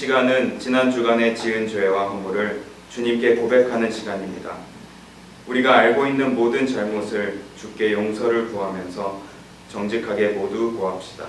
시간은 지난 주간에 지은 죄와 허물을 주님께 고백하는 시간입니다. 우리가 알고 있는 모든 잘못을 주께 용서를 구하면서 정직하게 모두 고합시다.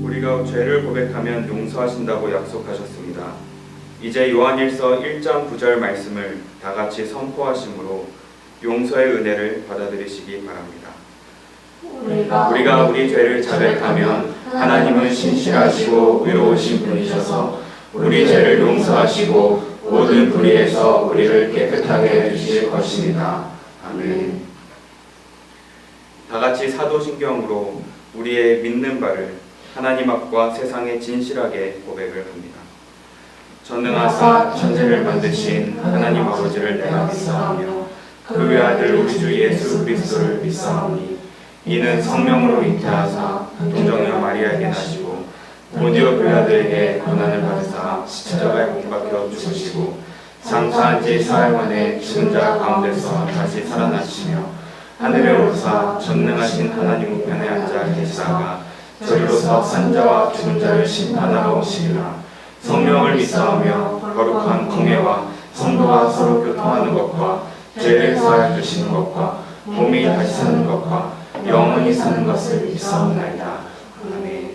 우리가 죄를 고백하면 용서하신다고 약속하셨습니다. 이제 요한일서 1장 9절 말씀을 다 같이 선포하심으로 용서의 은혜를 받아들이시기 바랍니다. 우리가 우리 죄를 자백하면 하나님은 신실하시고 의로우신 분이셔서 우리 죄를 용서하시고 모든 불의에서 우리를 깨끗하게 해주실 것입니다. 아멘. 다 같이 사도신경으로 우리의 믿는 바를 하나님 앞과 세상에 진실하게 고백을 합니다. 전능하사 천지를 만드신 하나님 아버지를 내가 믿사오며 그 외아들 우리 주 예수 그리스도를 믿사오니 이는 성령으로 잉태하사 동정녀 마리아에게 나시고 본디오 빌라도에게 고난을 받으사 십자가에 못 박혀 죽으시고 장사한 지 사흘 만에 죽은 자 가운데서 다시 살아나시며 하늘에 오르사 전능하신 하나님 우편에 앉아 계시다가 저리로서 산자와 죽은 자를 심판하러 오시리라. 성령을 믿사오며 거룩한 공예와 성도가 서로 교통하는 것과 죄를 사하여 주시는 것과 몸이 다시 사는 것과 영원히 사는 것을 믿사옵나이다. 아멘.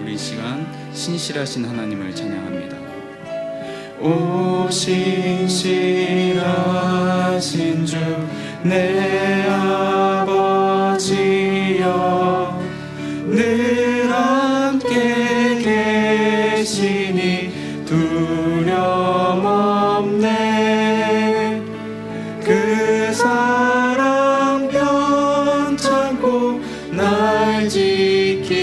우리 시간 신실하신 하나님을 찬양합니다. 오 신실하신 주 내 아버지여 늘 함께 계시니 두려움 없네. 그 사랑 편찮고 날 지키시며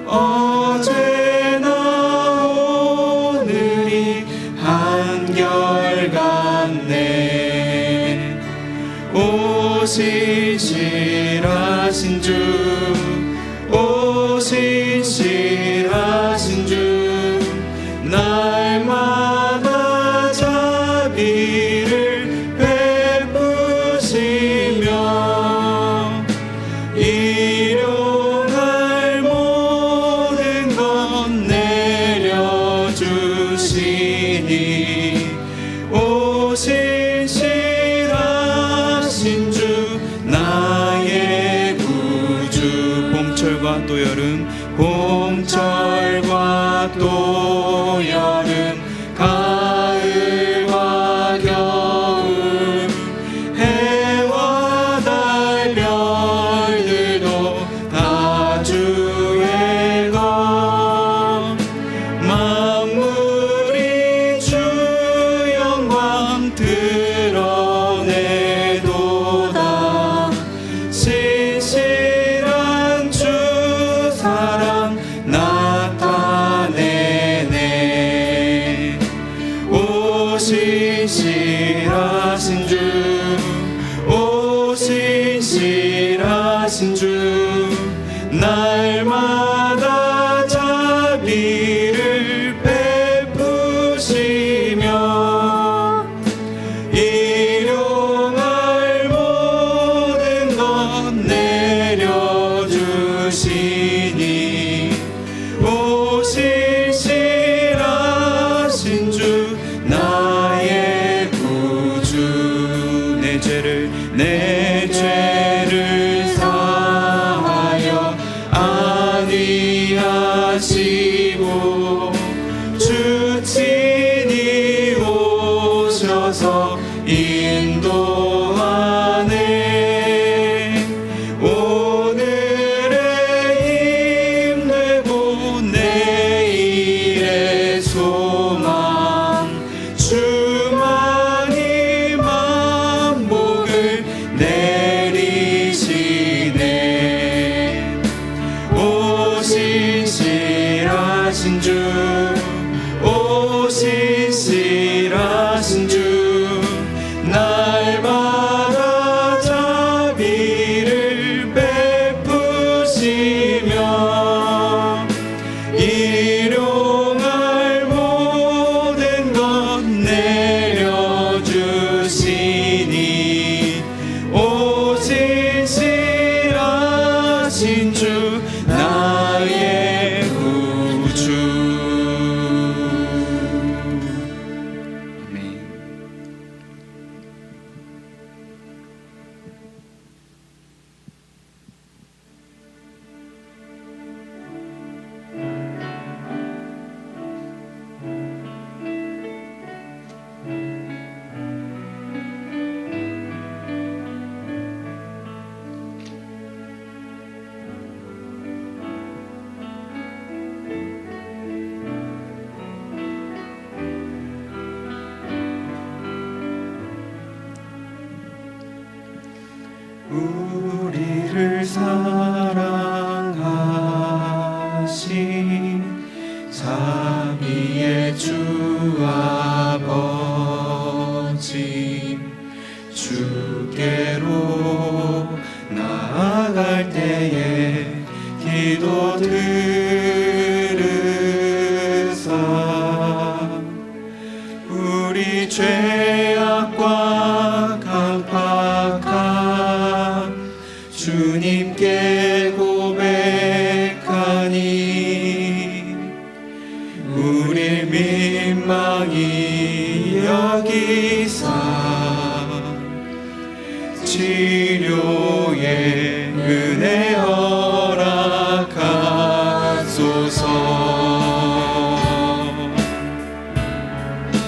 어제나 오늘이 한결같네. 오 신실하신 주, 오 신실하신 주, 날마다 자비를 베푸시며 일용할 모든 것 내려주시니 오 신실하신 주 나의 구주. 봄철과 또 여름, 봄철과 또 여름, 가을과 겨울, 해와 달 별들도 다 주의 것. 만물이 주 영광 드러내도다. 신실한 주 사랑 나타내도다. 인도하신 주 날마다 자비를 베푸시며 일용할 모든 것 내려주시니 오실 실하신 주 나의 구주 내 죄를 사하여 안위하시고 주 친히 오셔서 인도하네 오늘의 힘내고 내일의 소망 주만이 만복을 내리시네 오신 실하신 주 오신 실하신 주 날마다 자비를 베푸시며 일용할 모든 것 내려주시니 오신 실하신 주 나의 구주 아멘. 우리를 사랑하신 자비의 주 아버지 주께로 나아갈 때에 기도 들으사 우리 죄악과 강팍함 주님께 고백하니 우리 민망히 여기사 치료의 은혜 허락하소서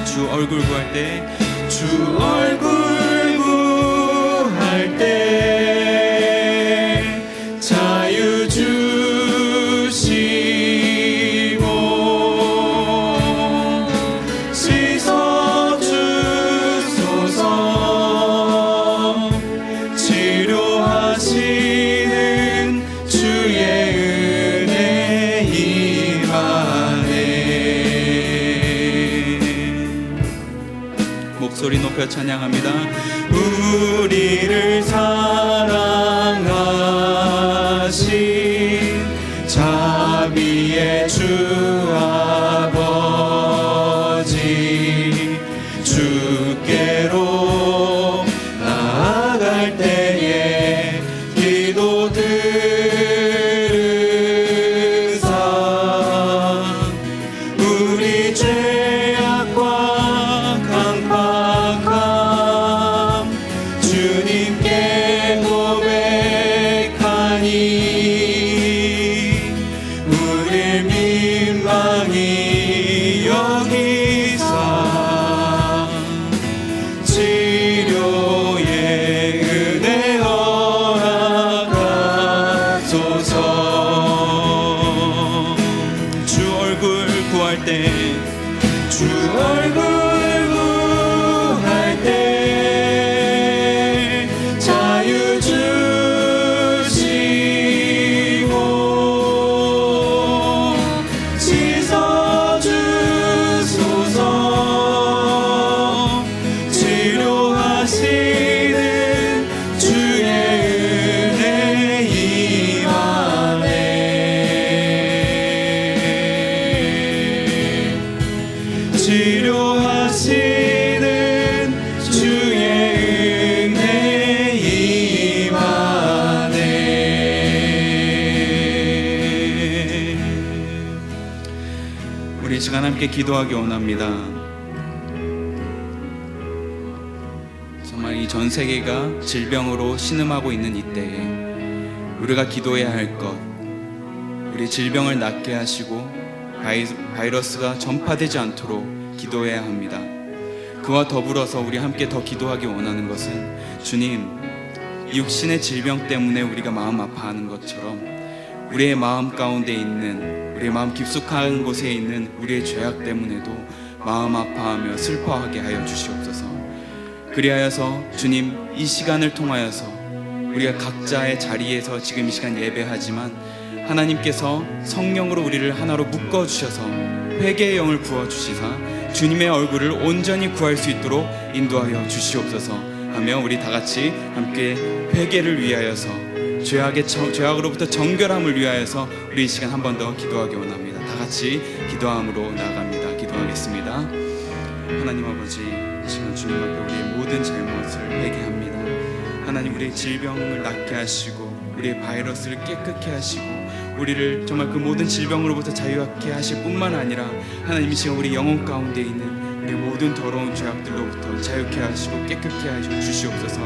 주 얼굴 구할 때 주 얼굴 구할 때 자유 주시고 씻어 주소서 치료하시는 주의 은혜 임하네 목소리 높여 찬양합니다. 우리를 사랑하신 자비의 주 아버지 주께로 나아갈 때에 기도 들으사 우리 죄악과 강팍함 주님께 고백하니 우릴 민망히 여기사 치료의 은혜 허락하소서 주 얼굴 구할 때 주 얼굴 구할 때 자유 주시고 씻어 주소서 치료하시는 주의 은혜 시간 함께 기도하기 원합니다. 정말 이 전 세계가 질병으로 신음하고 있는 이때에 우리가 기도해야 할 것, 우리 질병을 낫게 하시고 바이러스가 전파되지 않도록 기도해야 합니다. 그와 더불어서 우리 함께 더 기도하기 원하는 것은, 주님, 육신의 질병 때문에 우리가 마음 아파하는 것처럼 우리의 마음 가운데 있는, 우리의 마음 깊숙한 곳에 있는 우리의 죄악 때문에도 마음 아파하며 슬퍼하게 하여 주시옵소서. 그리하여서 주님, 이 시간을 통하여서 우리가 각자의 자리에서 지금 이 시간 예배하지만 하나님께서 성령으로 우리를 하나로 묶어주셔서 회개의 영을 부어주시사 주님의 얼굴을 온전히 구할 수 있도록 인도하여 주시옵소서 하며, 우리 다같이 함께 회개를 위하여서 죄악으로부터 정결함을 위하여서 우리 이 시간 한 번 더 기도하기 원합니다. 다같이 기도함으로 나아갑니다. 기도하겠습니다. 하나님 아버지, 이 시간 주님 앞에 우리의 모든 잘못을 회개합니다. 하나님, 우리의 질병을 낫게 하시고 우리의 바이러스를 깨끗게 하시고 우리를 정말 그 모든 질병으로부터 자유하게 하실 뿐만 아니라, 하나님 이 시간 우리 영혼 가운데 있는 우리 모든 더러운 죄악들로부터 자유케 하시고 깨끗게 하시고 주시옵소서.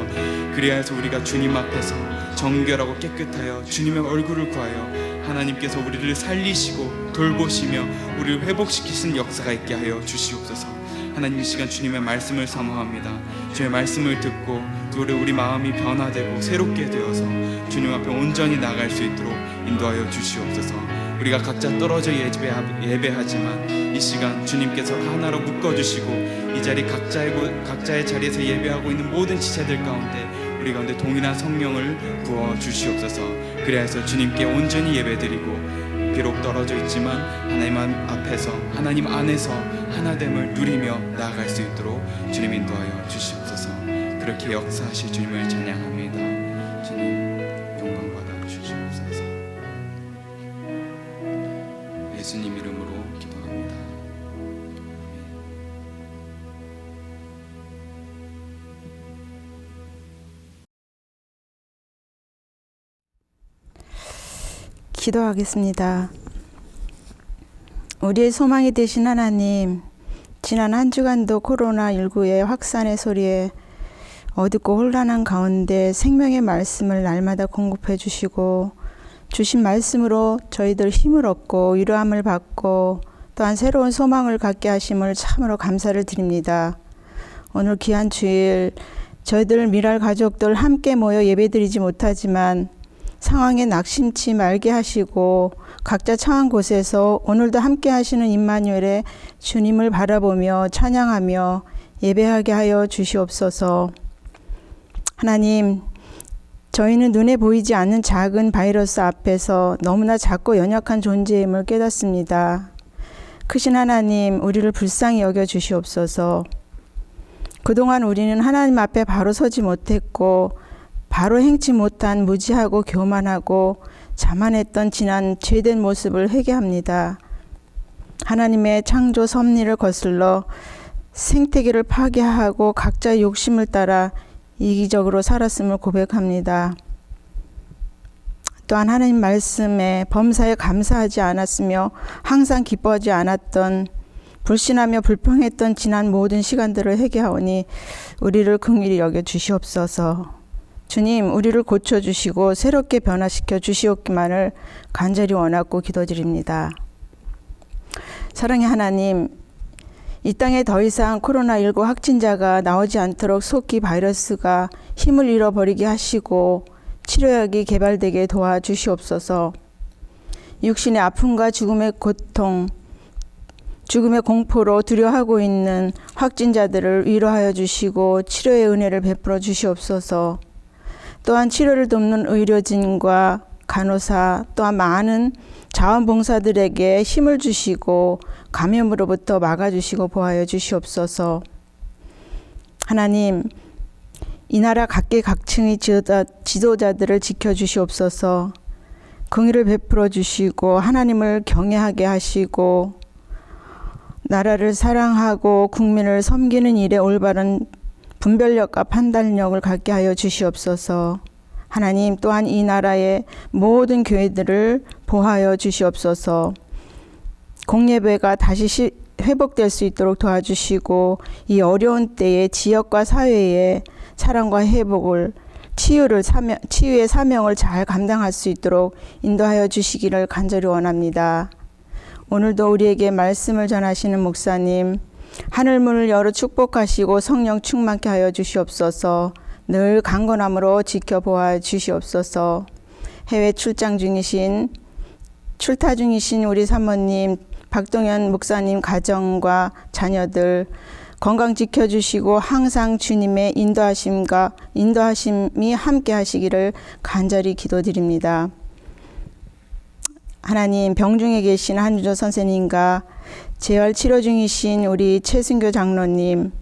그리하여서 우리가 주님 앞에서 정결하고 깨끗하여 주님의 얼굴을 구하여 하나님께서 우리를 살리시고 돌보시며 우리를 회복시키시는 역사가 있게 하여 주시옵소서. 하나님, 이 시간 주님의 말씀을 사모합니다. 주의 말씀을 듣고 우리 마음이 변화되고 새롭게 되어서 주님 앞에 온전히 나아갈 수 있도록 인도하여 주시옵소서. 우리가 각자 떨어져 예배하지만 이 시간 주님께서 하나로 묶어주시고 이 자리 각자의 자리에서 예배하고 있는 모든 지체들 가운데 우리 가운데 동일한 성령을 부어 주시옵소서. 그래서 주님께 온전히 예배드리고, 비록 떨어져 있지만 하나님 앞에서, 하나님 안에서 하나됨을 누리며 나아갈 수 있도록 주님 인도하여 주시옵소서. 그렇게 역사하실 주님을 찬양합니다. 주님 영광 받아 주시옵소서. 예수님 이름으로 기도합니다. 기도하겠습니다. 우리의 소망이 되신 하나님, 지난 한 주간도 코로나19의 확산의 소리에 어둡고 혼란한 가운데 생명의 말씀을 날마다 공급해 주시고, 주신 말씀으로 저희들 힘을 얻고 위로함을 받고 또한 새로운 소망을 갖게 하심을 참으로 감사를 드립니다. 오늘 귀한 주일, 저희들 미랄 가족들 함께 모여 예배드리지 못하지만 상황에 낙심치 말게 하시고 각자 처한 곳에서 오늘도 함께 하시는 임마누엘의 주님을 바라보며 찬양하며 예배하게 하여 주시옵소서. 하나님, 저희는 눈에 보이지 않는 작은 바이러스 앞에서 너무나 작고 연약한 존재임을 깨닫습니다. 크신 하나님, 우리를 불쌍히 여겨 주시옵소서. 그동안 우리는 하나님 앞에 바로 서지 못했고 바로 행치 못한 무지하고 교만하고 자만했던 지난 죄된 모습을 회개합니다. 하나님의 창조 섭리를 거슬러 생태계를 파괴하고 각자의 욕심을 따라 이기적으로 살았음을 고백합니다. 또한 하나님 말씀에 범사에 감사하지 않았으며 항상 기뻐하지 않았던, 불신하며 불평했던 지난 모든 시간들을 회개하오니 우리를 긍휼히 여겨 주시옵소서. 주님, 우리를 고쳐주시고 새롭게 변화시켜 주시옵기만을 간절히 원하고 기도드립니다. 사랑의 하나님, 이 땅에 더 이상 코로나19 확진자가 나오지 않도록 속히 바이러스가 힘을 잃어버리게 하시고 치료약이 개발되게 도와주시옵소서. 육신의 아픔과 죽음의 고통, 죽음의 공포로 두려워하고 있는 확진자들을 위로하여 주시고 치료의 은혜를 베풀어 주시옵소서. 또한 치료를 돕는 의료진과 간호사, 또한 많은 자원봉사들에게 힘을 주시고 감염으로부터 막아주시고 보호하여 주시옵소서. 하나님, 이 나라 각계각층의 지도자들을 지켜주시옵소서. 긍휼을 베풀어 주시고 하나님을 경외하게 하시고 나라를 사랑하고 국민을 섬기는 일에 올바른 분별력과 판단력을 갖게 하여 주시옵소서. 하나님, 또한 이 나라의 모든 교회들을 보호하여 주시옵소서. 공예배가 다시 회복될 수 있도록 도와주시고 이 어려운 때에 지역과 사회의 사랑과 회복을 치유의 사명을 잘 감당할 수 있도록 인도하여 주시기를 간절히 원합니다. 오늘도 우리에게 말씀을 전하시는 목사님, 하늘문을 열어 축복하시고 성령 충만케 하여 주시옵소서. 늘 강건함으로 지켜보아 주시옵소서. 해외 출타 중이신 우리 사모님, 박동현 목사님 가정과 자녀들 건강 지켜주시고 항상 주님의 인도하심이 함께 하시기를 간절히 기도드립니다. 하나님, 병중에 계신 한주조 선생님과 재활 치료 중이신 우리 최승교 장로님,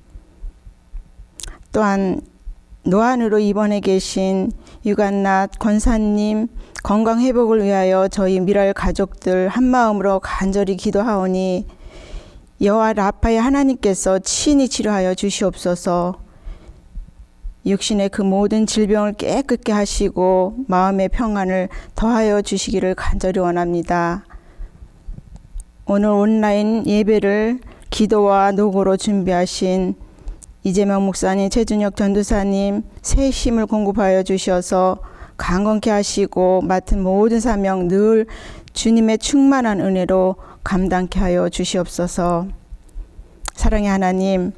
또한 노안으로 입원해 계신 유간낫 권사님 건강 회복을 위하여 저희 미랄 가족들 한마음으로 간절히 기도하오니 여호와 라파의 하나님께서 친히 치료하여 주시옵소서. 육신의 그 모든 질병을 깨끗게 하시고 마음의 평안을 더하여 주시기를 간절히 원합니다. 오늘 온라인 예배를 기도와 노고로 준비하신 이재명 목사님, 최준혁 전도사님 새 힘을 공급하여 주셔서 강건케 하시고 맡은 모든 사명 늘 주님의 충만한 은혜로 감당케 하여 주시옵소서. 사랑의 하나님,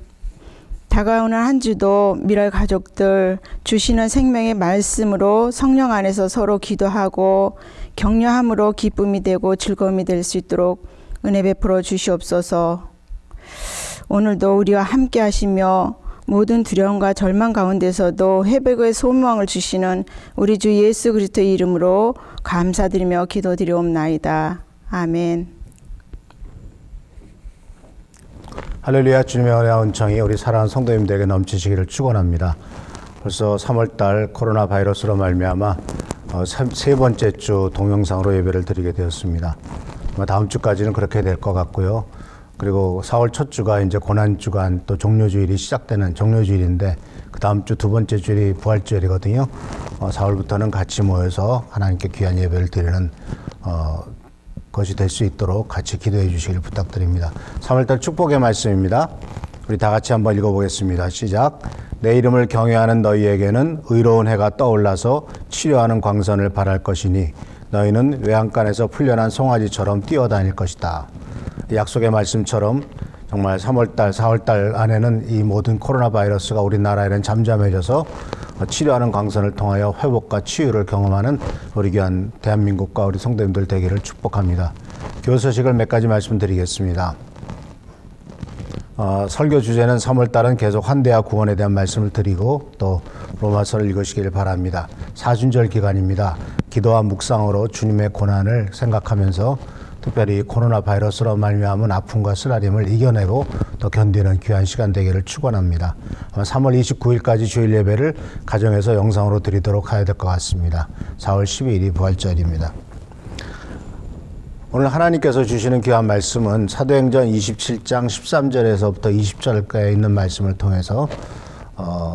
다가오는 한 주도 미랄 가족들 주시는 생명의 말씀으로 성령 안에서 서로 기도하고 격려함으로 기쁨이 되고 즐거움이 될 수 있도록 은혜 베풀어 주시옵소서. 오늘도 우리와 함께 하시며 모든 두려움과 절망 가운데서도 회복의 소망을 주시는 우리 주 예수 그리스도의 이름으로 감사드리며 기도드리옵나이다. 아멘. 할렐루야. 주님의 은혜와 은총이 우리 사랑하는 성도님들에게 넘치시기를 축원합니다. 벌써 3월달 코로나 바이러스로 말미암아 세 번째 주 동영상으로 예배를 드리게 되었습니다. 다음 주까지는 그렇게 될 것 같고요. 그리고 4월 첫 주가 이제 고난주간 또 종료주일이 시작되는 종료주일인데 그 다음 주 두 번째 주일이 부활주일이거든요. 4월부터는 같이 모여서 하나님께 귀한 예배를 드리는 것이 될 수 있도록 같이 기도해 주시길 부탁드립니다. 3월달 축복의 말씀입니다. 우리 다 같이 한번 읽어보겠습니다. 시작. 내 이름을 경외하는 너희에게는 의로운 해가 떠올라서 치료하는 광선을 발할 것이니 너희는 외양간에서 풀려난 송아지처럼 뛰어다닐 것이다. 약속의 말씀처럼 정말 3월달, 4월달 안에는 이 모든 코로나 바이러스가 우리나라에는 잠잠해져서 치료하는 광선을 통하여 회복과 치유를 경험하는 우리 귀한 대한민국과 우리 성도님들 되기를 축복합니다. 교회 소식을 몇 가지 말씀드리겠습니다. 설교 주제는 3월달은 계속 환대와 구원에 대한 말씀을 드리고 또 로마서를 읽으시기를 바랍니다. 사순절 기간입니다. 기도와 묵상으로 주님의 고난을 생각하면서 특별히 코로나 바이러스로 말미암은 아픔과 쓰라림을 이겨내고 또 견디는 귀한 시간 되기를 축원합니다. 아마 3월 29일까지 주일 예배를 가정에서 영상으로 드리도록 해야 될 것 같습니다. 4월 12일이 부활절입니다. 오늘 하나님께서 주시는 귀한 말씀은 사도행전 27장 13절에서부터 20절까지 있는 말씀을 통해서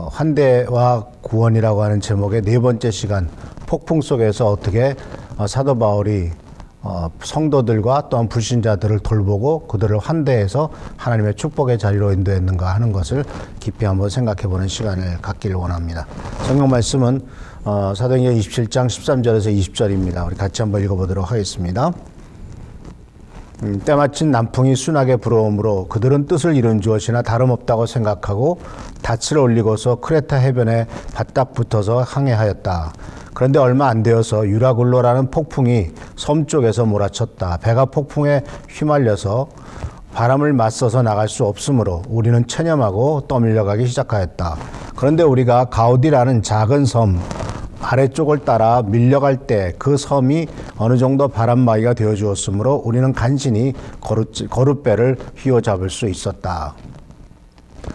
환대와 구원이라고 하는 제목의 네 번째 시간, 폭풍 속에서 어떻게 사도 바울이 성도들과 또한 불신자들을 돌보고 그들을 환대해서 하나님의 축복의 자리로 인도했는가 하는 것을 깊이 한번 생각해보는 시간을 갖기를 원합니다. 성경 말씀은 사도행전 27장 13절에서 20절입니다. 우리 같이 한번 읽어보도록 하겠습니다. 때마침 남풍이 순하게 불어오므로 그들은 뜻을 이룬 무엇이나 다름없다고 생각하고 닻을 올리고서 크레타 해변에 바닥 붙어서 항해하였다. 그런데 얼마 안 되어서 유라굴로라는 폭풍이 섬 쪽에서 몰아쳤다. 배가 폭풍에 휘말려서 바람을 맞서서 나갈 수 없으므로 우리는 체념하고 떠밀려가기 시작하였다. 그런데 우리가 가우디라는 작은 섬 아래쪽을 따라 밀려갈 때 그 섬이 어느 정도 바람막이가 되어 주었으므로 우리는 간신히 거룻배를 휘어잡을 수 있었다.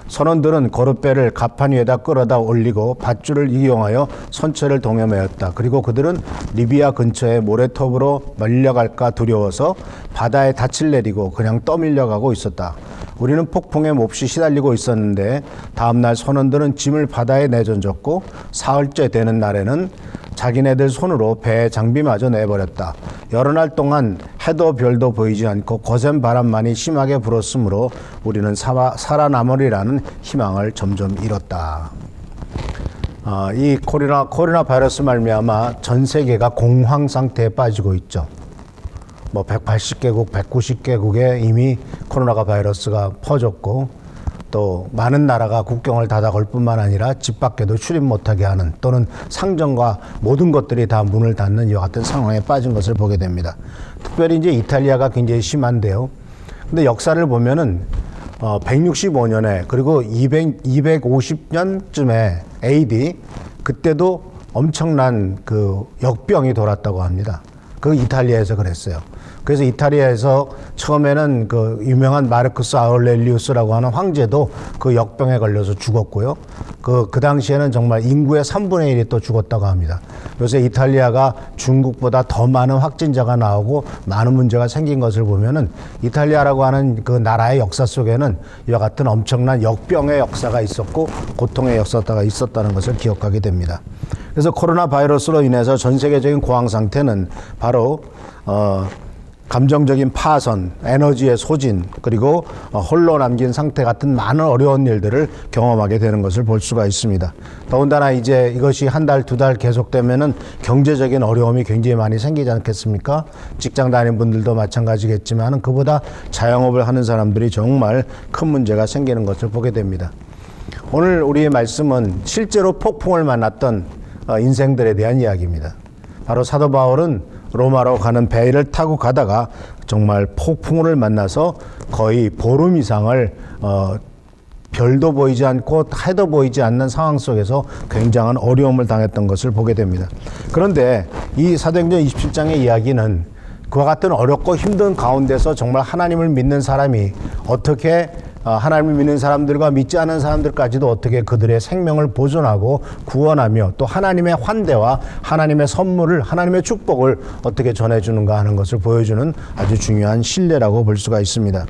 선원들은 거룻배를 갑판 위에다 끌어다 올리고 밧줄을 이용하여 선체를 동여매었다. 그리고 그들은 리비아 근처의 모래톱으로 밀려갈까 두려워서 바다에 닻을 내리고 그냥 떠밀려가고 있었다. 우리는 폭풍에 몹시 시달리고 있었는데 다음날 선원들은 짐을 바다에 내던졌고 사흘째 되는 날에는 자기네들 손으로 배의 장비마저 내버렸다. 여러 날 동안 해도 별도 보이지 않고 거센 바람만이 심하게 불었으므로 우리는 살아남으리라는 희망을 점점 잃었다. 이 코로나 바이러스 말미암아 전 세계가 공황 상태에 빠지고 있죠. 180개국, 190개국에 이미 코로나 바이러스가 퍼졌고 또 많은 나라가 국경을 닫아걸 뿐만 아니라 집 밖에도 출입 못하게 하는 또는 상점과 모든 것들이 다 문을 닫는 이와 같은 상황에 빠진 것을 보게 됩니다. 특별히 이제 이탈리아가 굉장히 심한데요. 근데 역사를 보면은 165년에 그리고 250년쯤에 AD 그때도 엄청난 그 역병이 돌았다고 합니다. 그 이탈리아에서 그랬어요. 그래서 이탈리아에서 처음에는 그 유명한 마르쿠스 아울렐리우스라고 하는 황제도 그 역병에 걸려서 죽었고요. 그 당시에는 정말 인구의 3분의 1이 또 죽었다고 합니다. 요새 이탈리아가 중국보다 더 많은 확진자가 나오고 많은 문제가 생긴 것을 보면은 이탈리아라고 하는 그 나라의 역사 속에는 이와 같은 엄청난 역병의 역사가 있었고 고통의 역사가 있었다는 것을 기억하게 됩니다. 그래서 코로나 바이러스로 인해서 전 세계적인 공황 상태는 바로 감정적인 파선, 에너지의 소진, 그리고 홀로 남긴 상태 같은 많은 어려운 일들을 경험하게 되는 것을 볼 수가 있습니다. 더군다나 이제 이것이 한 달, 두 달 계속되면은 경제적인 어려움이 굉장히 많이 생기지 않겠습니까? 직장 다니는 분들도 마찬가지겠지만 그보다 자영업을 하는 사람들이 정말 큰 문제가 생기는 것을 보게 됩니다. 오늘 우리의 말씀은 실제로 폭풍을 만났던 인생들에 대한 이야기입니다. 바로 사도 바울은 로마로 가는 배를 타고 가다가 정말 폭풍우를 만나서 거의 보름 이상을 별도 보이지 않고 해도 보이지 않는 상황 속에서 굉장한 어려움을 당했던 것을 보게 됩니다. 그런데 이 사도행전 27장의 이야기는 그와 같은 어렵고 힘든 가운데서 정말 하나님을 믿는 사람이 어떻게 하나님을 믿는 사람들과 믿지 않은 사람들까지도 어떻게 그들의 생명을 보존하고 구원하며 또 하나님의 환대와 하나님의 선물을, 하나님의 축복을 어떻게 전해주는가 하는 것을 보여주는 아주 중요한 신뢰라고 볼 수가 있습니다.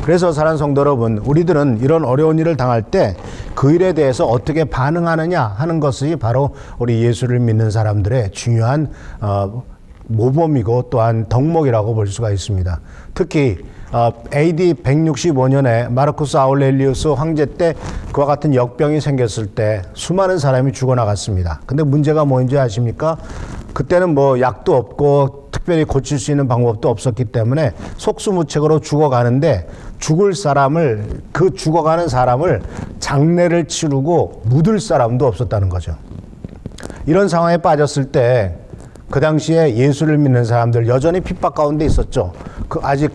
그래서 사랑하는 성도 여러분, 우리들은 이런 어려운 일을 당할 때 그 일에 대해서 어떻게 반응하느냐 하는 것이 바로 우리 예수를 믿는 사람들의 중요한 모범이고 또한 덕목이라고 볼 수가 있습니다. 특히 AD 165년에 마르쿠스 아울렐리우스 황제 때 그와 같은 역병이 생겼을 때 수많은 사람이 죽어나갔습니다. 근데 문제가 뭔지 아십니까? 그때는 뭐 약도 없고 특별히 고칠 수 있는 방법도 없었기 때문에 속수무책으로 죽어가는데 그 죽어가는 사람을 장례를 치르고 묻을 사람도 없었다는 거죠. 이런 상황에 빠졌을 때 그 당시에 예수를 믿는 사람들 여전히 핍박 가운데 있었죠. 아직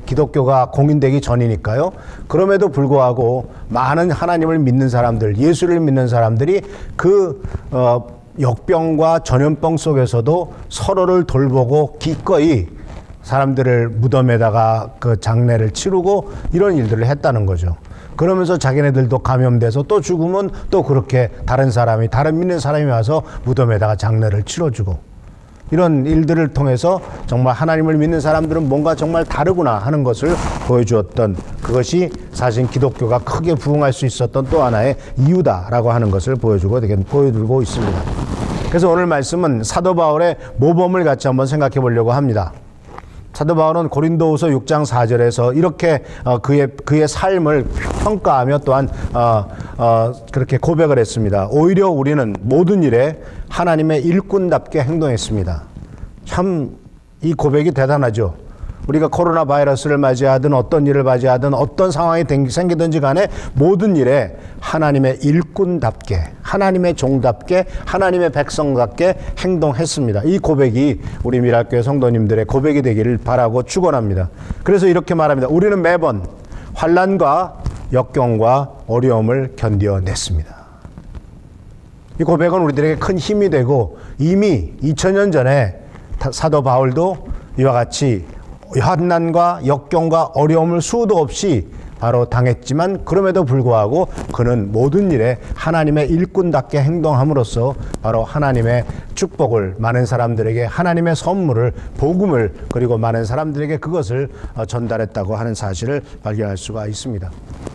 기독교가 공인되기 전이니까요. 그럼에도 불구하고 많은 하나님을 믿는 사람들, 예수를 믿는 사람들이 역병과 전염병 속에서도 서로를 돌보고 기꺼이 사람들을 무덤에다가 장례를 치르고 이런 일들을 했다는 거죠. 그러면서 자기네들도 감염돼서 또 죽으면 또 그렇게 다른 믿는 사람이 와서 무덤에다가 장례를 치러주고 이런 일들을 통해서 정말 하나님을 믿는 사람들은 뭔가 정말 다르구나 하는 것을 보여주었던 그것이 사실 기독교가 크게 부흥할 수 있었던 또 하나의 이유다라고 하는 것을 보여주고 있습니다. 그래서 오늘 말씀은 사도 바울의 모범을 같이 한번 생각해 보려고 합니다. 사도 바울은 고린도후서 6장 4절에서 이렇게 그의 삶을 평가하며 또한 그렇게 고백을 했습니다. 오히려 우리는 모든 일에 하나님의 일꾼답게 행동했습니다. 참 이 고백이 대단하죠. 우리가 코로나 바이러스를 맞이하든 어떤 일을 맞이하든 어떤 상황이 생기든지 간에 모든 일에 하나님의 일꾼답게, 하나님의 종답게, 하나님의 백성답게 행동했습니다. 이 고백이 우리 미랄교회 성도님들의 고백이 되기를 바라고 축원합니다. 그래서 이렇게 말합니다. 우리는 매번 환난과 역경과 어려움을 견뎌냈습니다. 이 고백은 우리들에게 큰 힘이 되고 이미 2000년 전에 사도 바울도 이와 같이 환난과 역경과 어려움을 수도 없이 바로 당했지만 그럼에도 불구하고 그는 모든 일에 하나님의 일꾼답게 행동함으로써 바로 하나님의 축복을 많은 사람들에게 하나님의 선물을 복음을 그리고 많은 사람들에게 그것을 전달했다고 하는 사실을 발견할 수가 있습니다.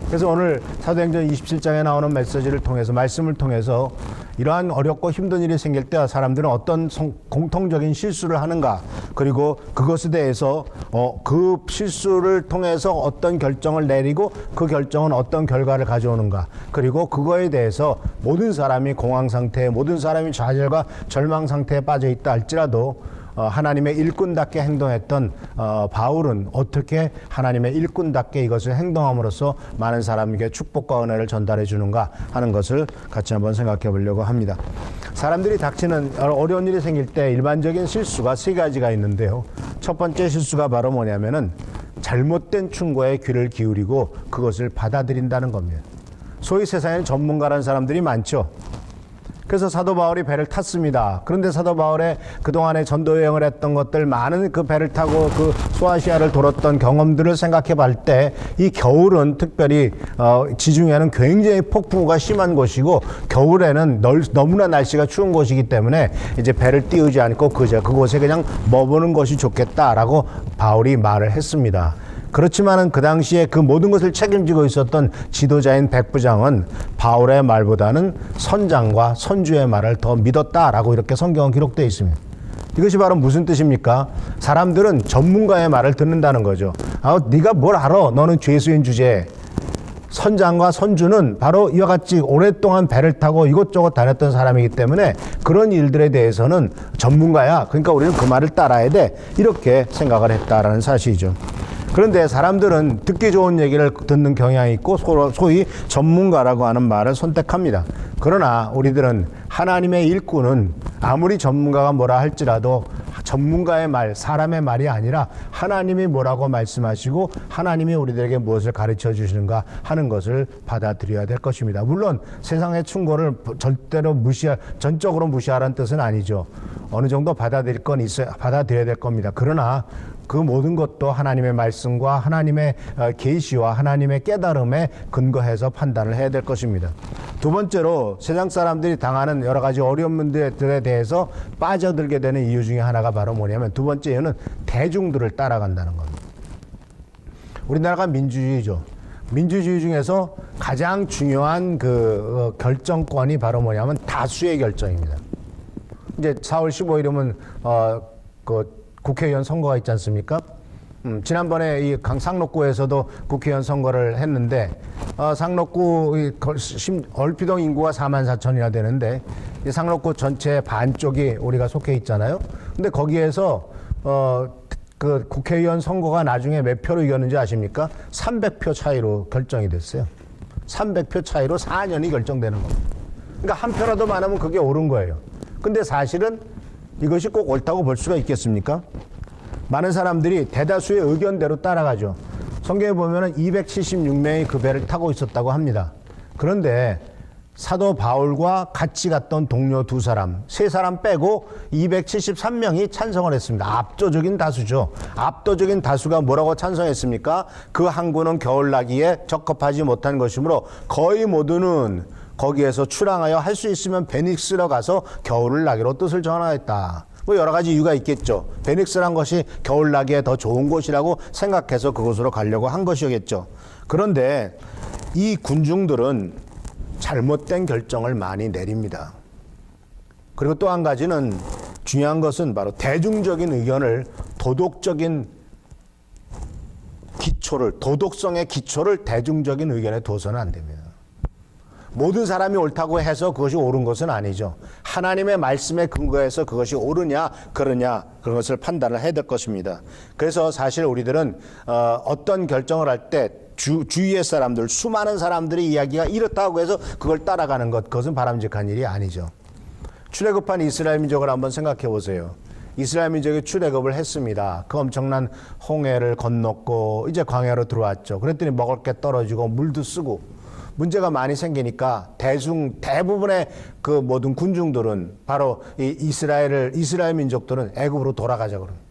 그래서 오늘 사도행전 27장에 나오는 메시지를 통해서 말씀을 통해서 이러한 어렵고 힘든 일이 생길 때 사람들은 어떤 공통적인 실수를 하는가, 그리고 그것에 대해서 그 실수를 통해서 어떤 결정을 내리고 그 결정은 어떤 결과를 가져오는가, 그리고 그거에 대해서 모든 사람이 공황 상태에, 모든 사람이 좌절과 절망 상태에 빠져 있다 할지라도 하나님의 일꾼답게 행동했던 바울은 어떻게 하나님의 일꾼답게 이것을 행동함으로써 많은 사람에게 축복과 은혜를 전달해 주는가 하는 것을 같이 한번 생각해 보려고 합니다. 사람들이 닥치는 어려운 일이 생길 때 일반적인 실수가 세 가지가 있는데요. 첫 번째 실수가 바로 뭐냐면은 잘못된 충고에 귀를 기울이고 그것을 받아들인다는 겁니다. 소위 세상에 전문가라는 사람들이 많죠. 그래서 사도 바울이 배를 탔습니다. 그런데 사도 바울의 그동안에 전도 여행을 했던 것들, 많은 그 배를 타고 그 소아시아를 돌았던 경험들을 생각해 볼 때 이 겨울은 특별히 지중해는 굉장히 폭풍우가 심한 곳이고 겨울에는 너무나 날씨가 추운 곳이기 때문에 이제 배를 띄우지 않고 그곳에 그냥 머무는 것이 좋겠다라고 바울이 말을 했습니다. 그렇지만은 그 당시에 그 모든 것을 책임지고 있었던 지도자인 백부장은 바울의 말보다는 선장과 선주의 말을 더 믿었다라고 이렇게 성경은 기록되어 있습니다. 이것이 바로 무슨 뜻입니까? 사람들은 전문가의 말을 듣는다는 거죠. 네가 뭘 알아? 너는 죄수인 주제에. 선장과 선주는 바로 이와 같이 오랫동안 배를 타고 이곳저곳 다녔던 사람이기 때문에 그런 일들에 대해서는 전문가야. 그러니까 우리는 그 말을 따라야 돼. 이렇게 생각을 했다라는 사실이죠. 그런데 사람들은 듣기 좋은 얘기를 듣는 경향이 있고 소위 전문가라고 하는 말을 선택합니다. 그러나 우리들은 하나님의 일꾼은 아무리 전문가가 뭐라 할지라도 전문가의 말, 사람의 말이 아니라 하나님이 뭐라고 말씀하시고 하나님이 우리들에게 무엇을 가르쳐 주시는가 하는 것을 받아들여야 될 것입니다. 물론 세상의 충고를 절대로 전적으로 무시하라는 뜻은 아니죠. 어느 정도 받아들여야 될 겁니다. 그러나 그 모든 것도 하나님의 말씀과 하나님의 계시와 하나님의 깨달음에 근거해서 판단을 해야 될 것입니다. 두 번째로 세상 사람들이 당하는 여러 가지 어려움들에 대해서 빠져들게 되는 이유 중에 하나가 바로 뭐냐면 두 번째 이유는 대중들을 따라간다는 겁니다. 우리나라가 민주주의죠. 민주주의 중에서 가장 중요한 그 결정권이 바로 뭐냐면 다수의 결정입니다. 이제 4월 15일이면 국회의원 선거가 있지 않습니까? 지난번에 이 상록구에서도 국회의원 선거를 했는데 상록구 얼피동 인구가 44,000이나 되는데 이 상록구 전체 반쪽이 우리가 속해 있잖아요. 근데 거기에서 그 국회의원 선거가 나중에 몇 표로 이겼는지 아십니까? 300표 차이로 결정이 됐어요. 300표 차이로 4년이 결정되는 겁니다. 그러니까 한 표라도 많으면 그게 옳은 거예요. 근데 사실은 이것이 꼭 옳다고 볼 수가 있겠습니까? 많은 사람들이 대다수의 의견대로 따라가죠. 성경에 보면은 276명이 그 배를 타고 있었다고 합니다. 그런데 사도 바울과 같이 갔던 동료 두 사람, 세 사람 빼고 273명이 찬성을 했습니다. 압도적인 다수죠. 압도적인 다수가 뭐라고 찬성했습니까? 그 항구는 겨울나기에 적합하지 못한 것이므로 거의 모두는 거기에서 출항하여 할 수 있으면 베닉스로 가서 겨울을 나기로 뜻을 전하였다. 뭐 여러 가지 이유가 있겠죠. 베닉스란 것이 겨울 나기에 더 좋은 곳이라고 생각해서 그곳으로 가려고 한 것이겠죠. 그런데 이 군중들은 잘못된 결정을 많이 내립니다. 그리고 또 한 가지는 중요한 것은 바로 대중적인 의견을 도덕성의 기초를 대중적인 의견에 둬서는 안 됩니다. 모든 사람이 옳다고 해서 그것이 옳은 것은 아니죠. 하나님의 말씀에 근거해서 그것이 옳으냐 그러냐 그런 것을 판단을 해야 될 것입니다. 그래서 사실 우리들은 어떤 결정을 할 때 주위의 사람들, 수많은 사람들의 이야기가 이렇다고 해서 그걸 따라가는 것, 그것은 바람직한 일이 아니죠. 출애굽한 이스라엘 민족을 한번 생각해 보세요. 이스라엘 민족이 출애굽을 했습니다. 그 엄청난 홍해를 건넜고 이제 광야로 들어왔죠. 그랬더니 먹을 게 떨어지고 물도 쓰고 문제가 많이 생기니까 대부분의 그 모든 군중들은 바로 이스라엘 민족들은 애굽으로 돌아가자 그럽니다.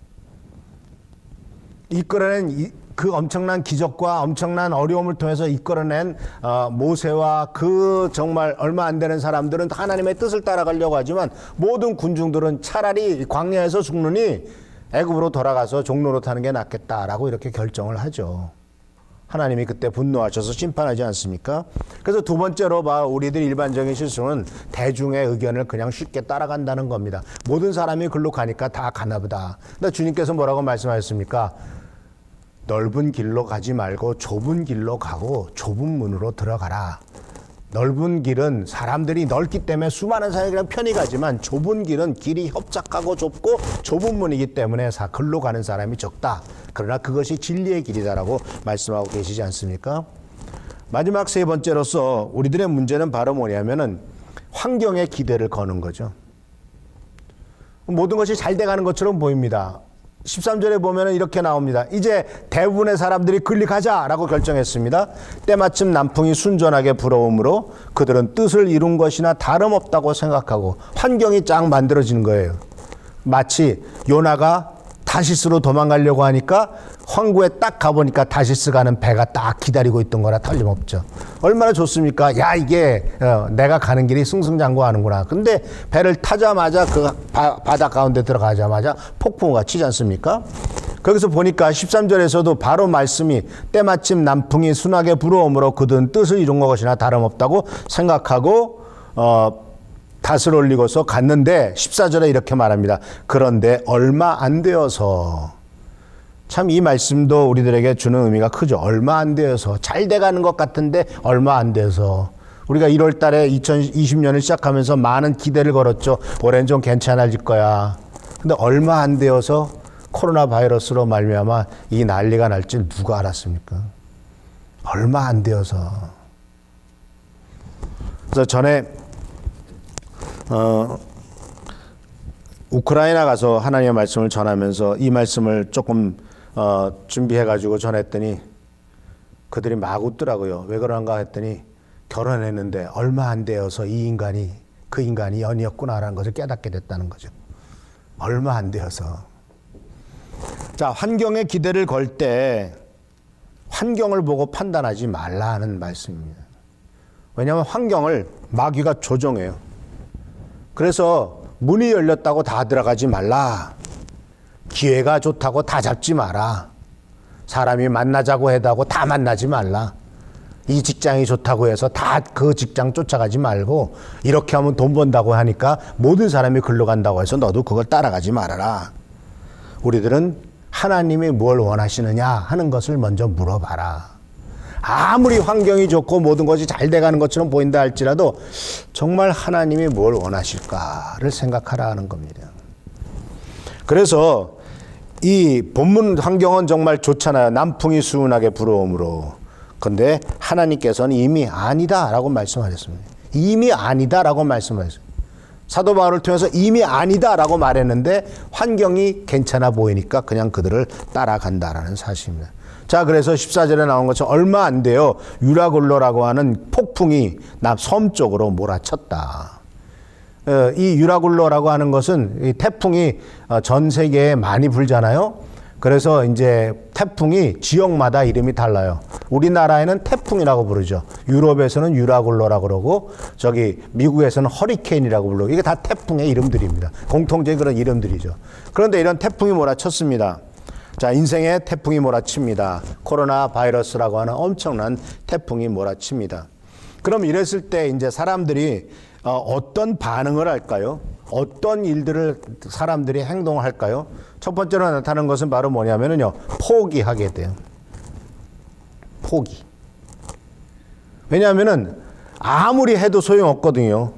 이끌어낸 그 엄청난 기적과 엄청난 어려움을 통해서 이끌어낸 모세와 그 정말 얼마 안 되는 사람들은 하나님의 뜻을 따라가려고 하지만 모든 군중들은 차라리 광야에서 죽느니 애굽으로 돌아가서 종로로 타는 게 낫겠다라고 이렇게 결정을 하죠. 하나님이 그때 분노하셔서 심판하지 않습니까? 그래서 두 번째로 우리들 일반적인 실수는 대중의 의견을 그냥 쉽게 따라간다는 겁니다. 모든 사람이 글로 가니까 다 가나 보다. 근데 주님께서 뭐라고 말씀하셨습니까? 넓은 길로 가지 말고 좁은 길로 가고 좁은 문으로 들어가라. 넓은 길은 사람들이 넓기 때문에 수많은 사람이 그냥 편히 가지만 좁은 길은 길이 협착하고 좁고 좁은 문이기 때문에 글로 가는 사람이 적다. 그러나 그것이 진리의 길이다라고 말씀하고 계시지 않습니까? 마지막 세 번째로서 우리들의 문제는 바로 뭐냐면은 환경에 기대를 거는 거죠. 모든 것이 잘 돼가는 것처럼 보입니다. 13절에 보면 이렇게 나옵니다. 이제 대부분의 사람들이 글리 가자라고 결정했습니다. 때마침 남풍이 순전하게 불어오므로 그들은 뜻을 이룬 것이나 다름없다고 생각하고 환경이 쫙 만들어지는 거예요. 마치 요나가 다시스로 도망가려고 하니까 항구에 딱 가보니까 다시스 가는 배가 딱 기다리고 있던 거나 틀림없죠. 얼마나 좋습니까? 야, 이게 내가 가는 길이 승승장구하는구나. 근데 배를 타자마자 그 바다 가운데 들어가자마자 폭풍우가 치지 않습니까? 거기서 보니까 13절에서도 바로 말씀이 때마침 남풍이 순하게 불어오므로 그들은 뜻을 이룬 것이나 다름없다고 생각하고 닷을 올리고서 갔는데 14절에 이렇게 말합니다. 그런데 얼마 안 되어서, 참 이 말씀도 우리들에게 주는 의미가 크죠. 얼마 안 되어서, 잘 돼가는 것 같은데 얼마 안 돼서. 우리가 1월 달에 2020년을 시작하면서 많은 기대를 걸었죠. 올해는 좀 괜찮아질 거야. 근데 얼마 안 되어서 코로나 바이러스로 말미암아 이 난리가 날 줄 누가 알았습니까? 얼마 안 되어서. 그래서 전에 우크라이나 가서 하나님의 말씀을 전하면서 이 말씀을 조금 준비해가지고 전했더니 그들이 막 웃더라고요. 왜 그런가 했더니 결혼했는데 얼마 안 되어서 이 인간이 그 인간이 연이었구나라는 것을 깨닫게 됐다는 거죠. 얼마 안 되어서. 자, 환경에 기대를 걸 때 환경을 보고 판단하지 말라는 말씀입니다. 왜냐하면 환경을 마귀가 조종해요. 그래서 문이 열렸다고 다 들어가지 말라. 기회가 좋다고 다 잡지 마라. 사람이 만나자고 해도 다 만나지 말라. 이 직장이 좋다고 해서 다 그 직장 쫓아가지 말고 이렇게 하면 돈 번다고 하니까 모든 사람이 글로 간다고 해서 너도 그걸 따라가지 말아라. 우리들은 하나님이 뭘 원하시느냐 하는 것을 먼저 물어봐라. 아무리 환경이 좋고 모든 것이 잘 돼가는 것처럼 보인다 할지라도 정말 하나님이 뭘 원하실까를 생각하라 하는 겁니다. 그래서 이 본문 환경은 정말 좋잖아요. 남풍이 수운하게 불어오므로. 근데 하나님께서는 이미 아니다라고 말씀하셨습니다. 이미 아니다라고 말씀하셨습니다. 사도 바울을 통해서 이미 아니다라고 말했는데 환경이 괜찮아 보이니까 그냥 그들을 따라간다라는 사실입니다. 자, 그래서 14절에 나온 것처럼 얼마 안 돼요. 유라굴로라고 하는 폭풍이 섬 쪽으로 몰아쳤다. 이 유라굴로라고 하는 것은 이 태풍이 전 세계에 많이 불잖아요. 그래서 이제 태풍이 지역마다 이름이 달라요. 우리나라에는 태풍이라고 부르죠. 유럽에서는 유라굴로라고 그러고 저기 미국에서는 허리케인이라고 부르고 이게 다 태풍의 이름들입니다. 공통적인 그런 이름들이죠. 그런데 이런 태풍이 몰아쳤습니다. 자, 인생에 태풍이 몰아칩니다. 코로나 바이러스라고 하는 엄청난 태풍이 몰아칩니다. 그럼 이랬을 때 이제 사람들이 어떤 반응을 할까요? 어떤 일들을 사람들이 행동을 할까요? 첫 번째로 나타나는 것은 바로 뭐냐면요. 포기하게 돼요. 포기. 왜냐하면은 아무리 해도 소용없거든요.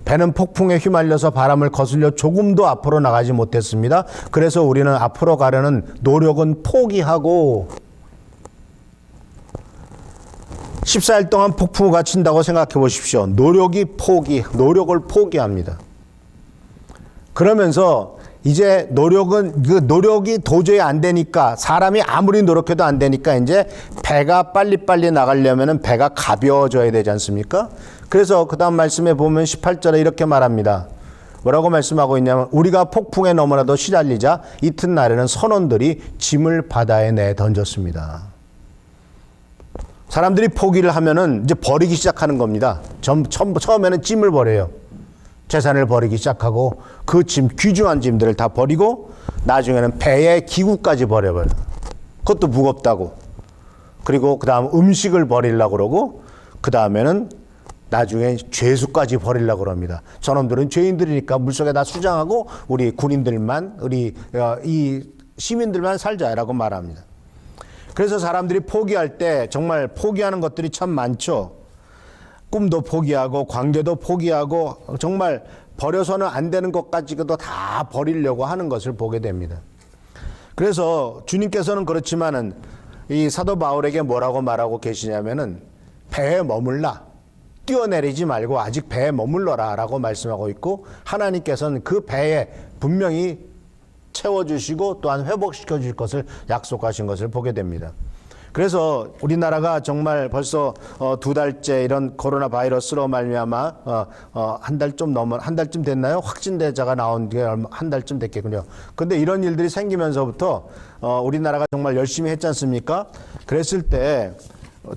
배는 폭풍에 휘말려서 바람을 거슬려 조금도 앞으로 나가지 못했습니다. 그래서 우리는 앞으로 가려는 노력은 포기하고 14일 동안 폭풍우가 친다고 생각해 보십시오. 노력을 포기합니다. 그러면서 이제 노력이 도저히 안 되니까 사람이 아무리 노력해도 안 되니까 이제 배가 빨리빨리 나가려면은 배가 가벼워져야 되지 않습니까? 그래서 그 다음 말씀에 보면 18절에 이렇게 말합니다. 뭐라고 말씀하고 있냐면 우리가 폭풍에 너무나도 시달리자 이튿날에는 선원들이 짐을 바다에 내 던졌습니다. 사람들이 포기를 하면은 이제 버리기 시작하는 겁니다. 처음에는 짐을 버려요. 재산을 버리기 시작하고 그 짐, 귀중한 짐들을 다 버리고 나중에는 배의 기구까지 버려버려요. 그것도 무겁다고. 그리고 그 다음 음식을 버리려고 그러고 그 다음에는 나중에 죄수까지 버리려고 그럽니다. 저놈들은 죄인들이니까 물속에다 수장하고 우리 군인들만 이 시민들만 살자라고 말합니다. 그래서 사람들이 포기할 때 정말 포기하는 것들이 참 많죠. 꿈도 포기하고 관계도 포기하고 정말 버려서는 안 되는 것까지도 다 버리려고 하는 것을 보게 됩니다. 그래서 주님께서는 그렇지만은 이 사도 바울에게 뭐라고 말하고 계시냐면은 배에 머물라, 뛰어내리지 말고 아직 배에 머물러라 라고 말씀하고 있고, 하나님께서는 그 배에 분명히 채워주시고 또한 회복시켜 주실 것을 약속하신 것을 보게 됩니다. 그래서 우리나라가 정말 벌써 2달째 이런 코로나 바이러스로 말미암아 한 달쯤 됐나요? 확진자가 나온 게 한 달쯤 됐겠군요. 근데 이런 일들이 생기면서부터 우리나라가 정말 열심히 했지 않습니까? 그랬을 때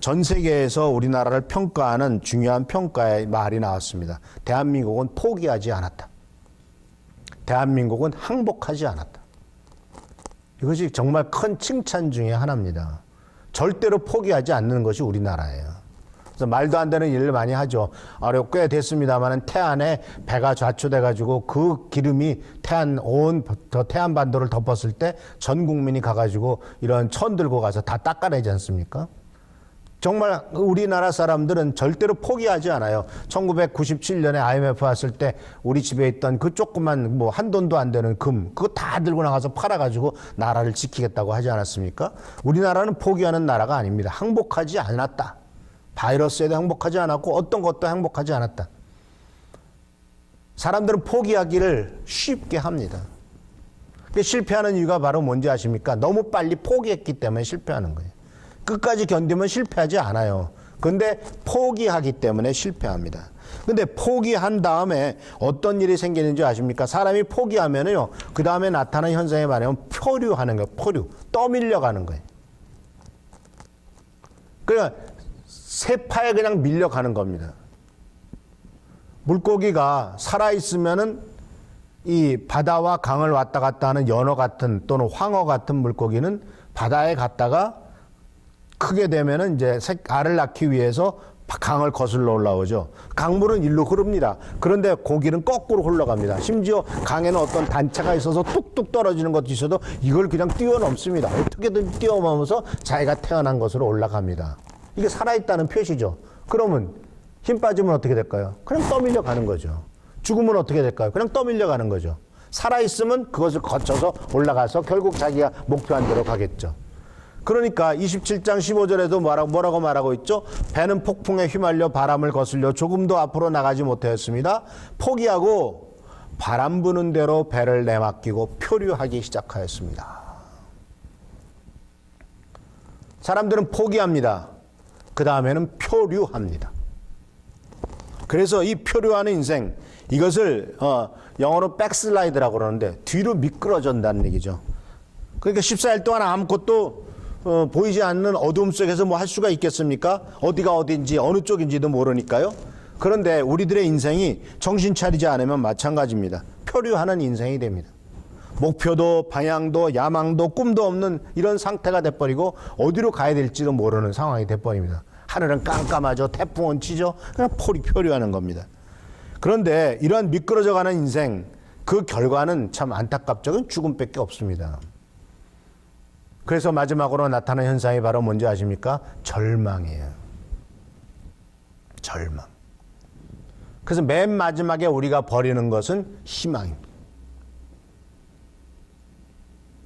전 세계에서 우리나라를 평가하는 중요한 평가의 말이 나왔습니다. 대한민국은 포기하지 않았다. 대한민국은 항복하지 않았다. 이것이 정말 큰 칭찬 중에 하나입니다. 절대로 포기하지 않는 것이 우리나라예요. 그래서 말도 안 되는 일을 많이 하죠. 꽤 됐습니다만 태안에 배가 좌초돼가지고 그 기름이 온 태안 반도를 덮었을 때 전 국민이 가가지고 이런 천 들고 가서 다 닦아내지 않습니까? 정말 우리나라 사람들은 절대로 포기하지 않아요. 1997년에 IMF 왔을 때 우리 집에 있던 그 조그만 한 돈도 안 되는 금, 그거 다 들고 나가서 팔아가지고 나라를 지키겠다고 하지 않았습니까? 우리나라는 포기하는 나라가 아닙니다. 항복하지 않았다. 바이러스에도 항복하지 않았고 어떤 것도 항복하지 않았다. 사람들은 포기하기를 쉽게 합니다. 실패하는 이유가 바로 뭔지 아십니까? 너무 빨리 포기했기 때문에 실패하는 거예요. 끝까지 견디면 실패하지 않아요. 그런데 포기하기 때문에 실패합니다. 근데 포기한 다음에 어떤 일이 생기는지 아십니까? 사람이 포기하면요, 그 다음에 나타나는 현상에 말하면 표류하는 거예요. 표류. 떠밀려가는 거예요. 그러니까 세파에 그냥 밀려가는 겁니다. 물고기가 살아있으면은 이 바다와 강을 왔다 갔다 하는 연어 같은 또는 황어 같은 물고기는 바다에 갔다가 크게 되면은 이제 알을 낳기 위해서 강을 거슬러 올라오죠. 강물은 일로 흐릅니다. 그런데 고기는 거꾸로 흘러갑니다. 심지어 강에는 어떤 단차가 있어서 뚝뚝 떨어지는 것도 있어도 이걸 그냥 뛰어넘습니다. 어떻게든 뛰어넘어서 자기가 태어난 것으로 올라갑니다. 이게 살아있다는 표시죠. 그러면 힘 빠지면 어떻게 될까요? 그냥 떠밀려 가는 거죠. 죽으면 어떻게 될까요? 그냥 떠밀려 가는 거죠. 살아있으면 그것을 거쳐서 올라가서 결국 자기가 목표한 대로 가겠죠. 그러니까 27장 15절에도 뭐라고 말하고 있죠? 배는 폭풍에 휘말려 바람을 거슬려 조금도 앞으로 나가지 못하였습니다. 포기하고 바람 부는 대로 배를 내맡기고 표류하기 시작하였습니다. 사람들은 포기합니다. 그 다음에는 표류합니다. 그래서 이 표류하는 인생, 이것을 영어로 백슬라이드라고 그러는데 뒤로 미끄러진다는 얘기죠. 그러니까 14일 동안 아무것도 보이지 않는 어두움 속에서 뭐 할 수가 있겠습니까? 어디가 어딘지 어느 쪽인지도 모르니까요. 그런데 우리들의 인생이 정신 차리지 않으면 마찬가지입니다. 표류하는 인생이 됩니다. 목표도 방향도 야망도 꿈도 없는 이런 상태가 돼버리고 어디로 가야 될지도 모르는 상황이 돼버립니다. 하늘은 깜깜하죠. 태풍은 치죠. 그냥 표류하는 겁니다. 그런데 이러한 미끄러져가는 인생, 그 결과는 참 안타깝죠. 그건 죽음밖에 없습니다. 그래서 마지막으로 나타나는 현상이 바로 뭔지 아십니까? 절망이에요. 절망. 그래서 맨 마지막에 우리가 버리는 것은 희망입니다.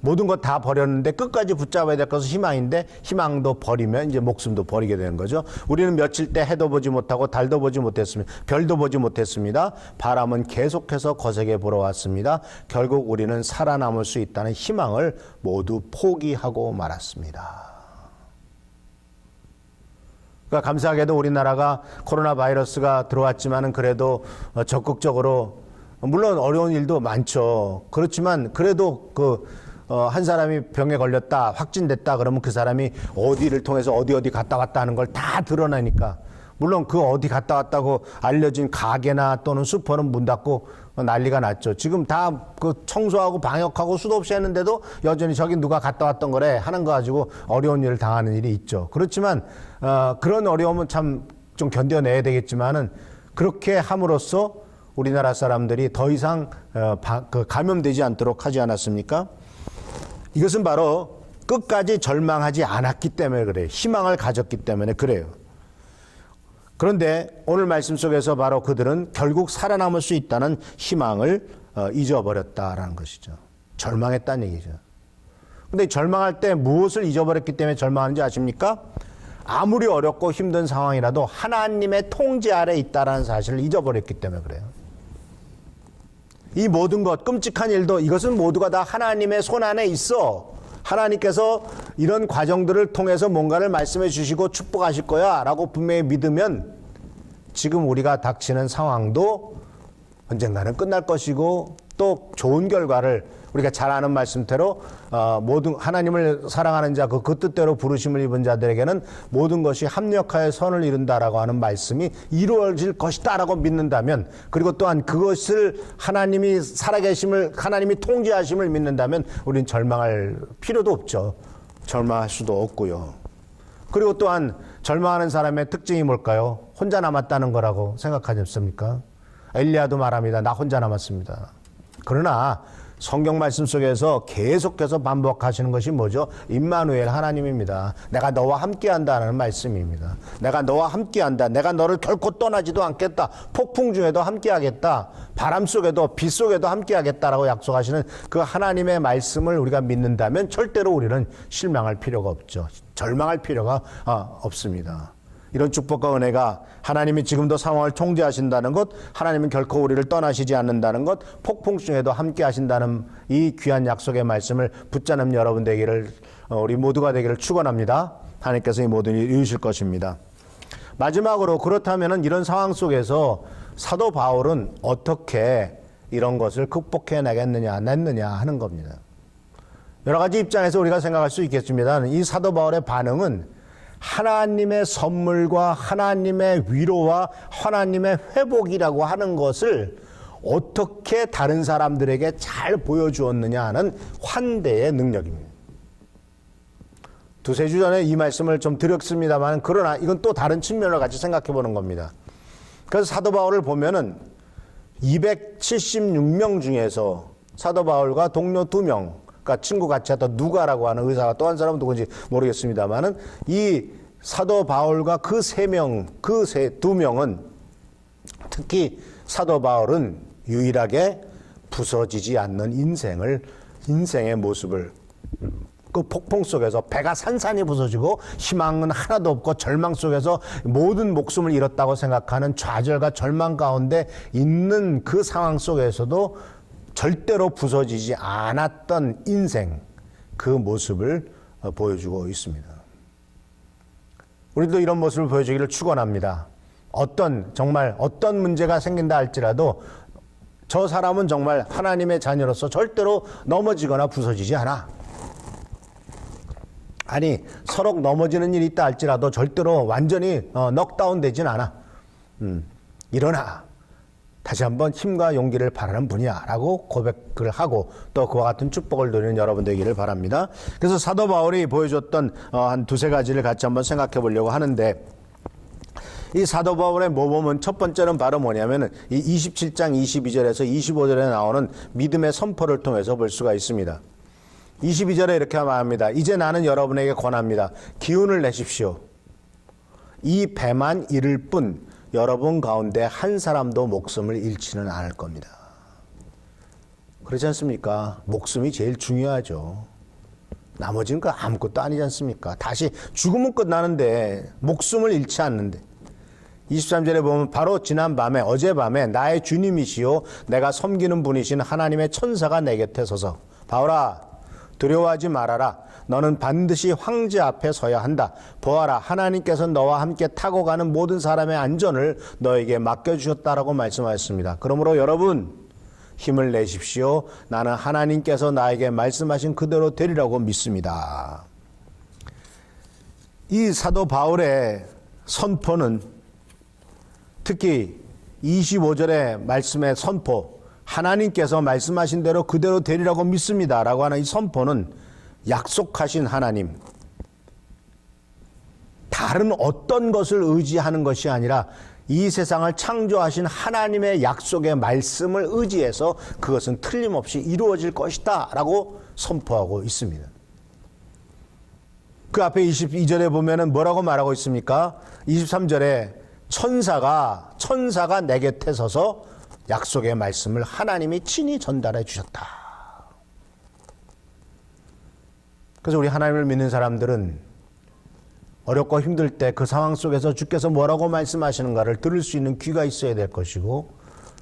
모든 것 다 버렸는데 끝까지 붙잡아야 될 것은 희망인데 희망도 버리면 이제 목숨도 버리게 되는 거죠. 우리는 며칠 때 해도 보지 못하고 달도 보지 못했습니다. 별도 보지 못했습니다. 바람은 계속해서 거세게 불어왔습니다. 결국 우리는 살아남을 수 있다는 희망을 모두 포기하고 말았습니다. 그러니까 감사하게도 우리나라가 코로나 바이러스가 들어왔지만은 그래도 적극적으로, 물론 어려운 일도 많죠. 그렇지만 그래도 한 사람이 병에 걸렸다, 확진됐다 그러면 그 사람이 어디를 통해서 어디 갔다 왔다 하는 걸 다 드러내니까, 물론 그 어디 갔다 왔다고 알려진 가게나 또는 슈퍼는 문 닫고 난리가 났죠. 지금 다 그 청소하고 방역하고 수도 없이 했는데도 여전히 저기 누가 갔다 왔던 거래 하는 거 가지고 어려운 일을 당하는 일이 있죠. 그렇지만 그런 어려움은 참 좀 견뎌내야 되겠지만은 그렇게 함으로써 우리나라 사람들이 더 이상 감염되지 않도록 하지 않았습니까? 이것은 바로 끝까지 절망하지 않았기 때문에 그래요. 희망을 가졌기 때문에 그래요. 그런데 오늘 말씀 속에서 바로 그들은 결국 살아남을 수 있다는 희망을 잊어버렸다라는 것이죠. 절망했다는 얘기죠. 근데 절망할 때 무엇을 잊어버렸기 때문에 절망하는지 아십니까? 아무리 어렵고 힘든 상황이라도 하나님의 통제 아래 있다라는 사실을 잊어버렸기 때문에 그래요. 이 모든 것, 끔찍한 일도 이것은 모두가 다 하나님의 손 안에 있어. 하나님께서 이런 과정들을 통해서 뭔가를 말씀해 주시고 축복하실 거야 라고 분명히 믿으면 지금 우리가 닥치는 상황도 언젠가는 끝날 것이고 또 좋은 결과를 우리가 잘 아는 말씀대로 모든 하나님을 사랑하는 자 그 뜻대로 부르심을 입은 자들에게는 모든 것이 합력하여 선을 이룬다라고 하는 말씀이 이루어질 것이다라고 믿는다면 그리고 또한 그것을 하나님이 살아계심을 하나님이 통제하심을 믿는다면 우리는 절망할 필요도 없죠. 절망할 수도 없고요. 그리고 또한 절망하는 사람의 특징이 뭘까요? 혼자 남았다는 거라고 생각하지 않습니까? 엘리야도 말합니다. 나 혼자 남았습니다. 그러나 성경 말씀 속에서 계속해서 반복하시는 것이 뭐죠? 임마누엘 하나님입니다. 내가 너와 함께한다는 말씀입니다. 내가 너와 함께한다. 내가 너를 결코 떠나지도 않겠다. 폭풍 중에도 함께하겠다. 바람 속에도 빛 속에도 함께하겠다라고 약속하시는 그 하나님의 말씀을 우리가 믿는다면 절대로 우리는 실망할 필요가 없죠. 절망할 필요가 없습니다. 이런 축복과 은혜가 하나님이 지금도 상황을 통제하신다는 것, 하나님은 결코 우리를 떠나시지 않는다는 것, 폭풍 중에도 함께 하신다는 이 귀한 약속의 말씀을 붙잡는 여러분 되기를 우리 모두가 되기를 축원합니다. 하나님께서 이 모든 일을 이루실 것입니다. 마지막으로 그렇다면 이런 상황 속에서 사도 바울은 어떻게 이런 것을 극복해 나겠느냐 하는 겁니다. 여러 가지 입장에서 우리가 생각할 수 있겠습니다. 이 사도 바울의 반응은 하나님의 선물과 하나님의 위로와 하나님의 회복이라고 하는 것을 어떻게 다른 사람들에게 잘 보여주었느냐 하는 환대의 능력입니다. 두세 주 전에 이 말씀을 좀 드렸습니다만 그러나 이건 또 다른 측면을 같이 생각해 보는 겁니다. 그래서 사도 바울을 보면은 276명 중에서 사도 바울과 동료 2명 그러니까 친구 같이 했던 누가라고 하는 의사가 또 한 사람은 누군지 모르겠습니다만은 이 사도 바울과 그 3명, 그 2명은 특히 사도 바울은 유일하게 부서지지 않는 인생의 모습을 그 폭풍 속에서 배가 산산이 부서지고 희망은 하나도 없고 절망 속에서 모든 목숨을 잃었다고 생각하는 좌절과 절망 가운데 있는 그 상황 속에서도 절대로 부서지지 않았던 인생 그 모습을 보여주고 있습니다. 우리도 이런 모습을 보여주기를 축원합니다. 정말 어떤 문제가 생긴다 할지라도 저 사람은 정말 하나님의 자녀로서 절대로 넘어지거나 부서지지 않아. 아니 서로 넘어지는 일이 있다 할지라도 절대로 완전히 넉다운 되진 않아. 일어나. 다시 한번 힘과 용기를 바라는 분이야 라고 고백을 하고 또 그와 같은 축복을 누리는 여러분 되기를 바랍니다. 그래서 사도 바울이 보여줬던 한 두세 가지를 같이 한번 생각해 보려고 하는데 이 사도 바울의 모범은 첫 번째는 바로 뭐냐면은 이 27장 22절에서 25절에 나오는 믿음의 선포를 통해서 볼 수가 있습니다. 22절에 이렇게 말합니다. 이제 나는 여러분에게 권합니다. 기운을 내십시오. 이 배만 잃을 뿐 여러분 가운데 한 사람도 목숨을 잃지는 않을 겁니다. 그렇지 않습니까? 목숨이 제일 중요하죠. 나머지는 아무것도 아니지 않습니까? 다시 죽으면 끝나는데 목숨을 잃지 않는데 23절에 보면 바로 지난 밤에 어젯밤에 나의 주님이시요 내가 섬기는 분이신 하나님의 천사가 내 곁에 서서 바울아 두려워하지 말아라. 너는 반드시 황제 앞에 서야 한다. 보아라 하나님께서 너와 함께 타고 가는 모든 사람의 안전을 너에게 맡겨주셨다라고 말씀하셨습니다. 그러므로 여러분 힘을 내십시오. 나는 하나님께서 나에게 말씀하신 그대로 되리라고 믿습니다. 이 사도 바울의 선포는 특히 25절의 말씀의 선포 하나님께서 말씀하신 대로 그대로 되리라고 믿습니다 라고 하는 이 선포는 약속하신 하나님, 다른 어떤 것을 의지하는 것이 아니라 이 세상을 창조하신 하나님의 약속의 말씀을 의지해서 그것은 틀림없이 이루어질 것이다 라고 선포하고 있습니다. 그 앞에 22절에 보면은 뭐라고 말하고 있습니까? 23절에 천사가 내 곁에 서서 약속의 말씀을 하나님이 친히 전달해 주셨다. 그래서 우리 하나님을 믿는 사람들은 어렵고 힘들 때 그 상황 속에서 주께서 뭐라고 말씀하시는가를 들을 수 있는 귀가 있어야 될 것이고,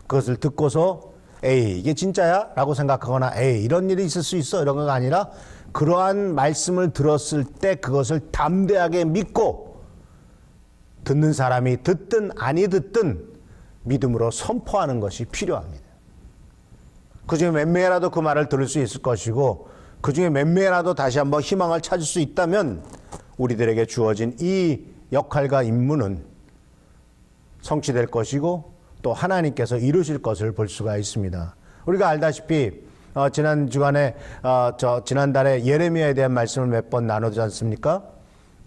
그것을 듣고서 에이 이게 진짜야? 라고 생각하거나 에이 이런 일이 있을 수 있어? 이런 거 아니라 그러한 말씀을 들었을 때 그것을 담대하게 믿고 듣는 사람이 듣든 아니 듣든 믿음으로 선포하는 것이 필요합니다. 그중에 몇 명이라도 그 말을 들을 수 있을 것이고, 그중에 몇 명이라도 다시 한번 희망을 찾을 수 있다면 우리들에게 주어진 이 역할과 임무는 성취될 것이고 또 하나님께서 이루실 것을 볼 수가 있습니다. 우리가 알다시피 지난 주간에 지난달에 예레미야에 대한 말씀을 몇 번 나누지 않습니까?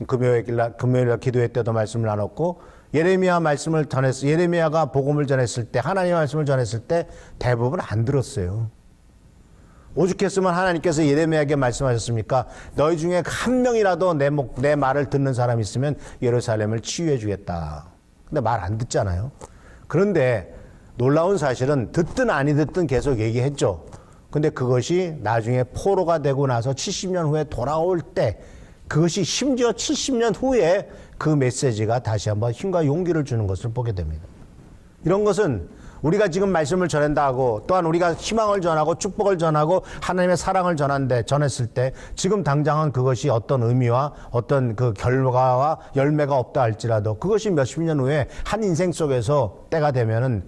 금요일 기도회 때도 말씀을 나눴고, 예레미야 말씀을 예레미야가 복음을 전했을 때, 하나님의 말씀을 전했을 때 대부분 안 들었어요. 오죽했으면 하나님께서 예레미야에게 말씀하셨습니까? 너희 중에 한 명이라도 내 말을 듣는 사람이 있으면 예루살렘을 치유해 주겠다. 근데 말 안 듣잖아요. 그런데 놀라운 사실은 듣든 아니 듣든 계속 얘기했죠. 근데 그것이 나중에 포로가 되고 나서 70년 후에 돌아올 때, 그것이 심지어 70년 후에 그 메시지가 다시 한번 힘과 용기를 주는 것을 보게 됩니다. 이런 것은 우리가 지금 말씀을 전한다 하고, 또한 우리가 희망을 전하고 축복을 전하고 하나님의 사랑을 전했을 때 지금 당장은 그것이 어떤 의미와 어떤 그 결과와 열매가 없다 할지라도 그것이 몇십 년 후에 한 인생 속에서 때가 되면은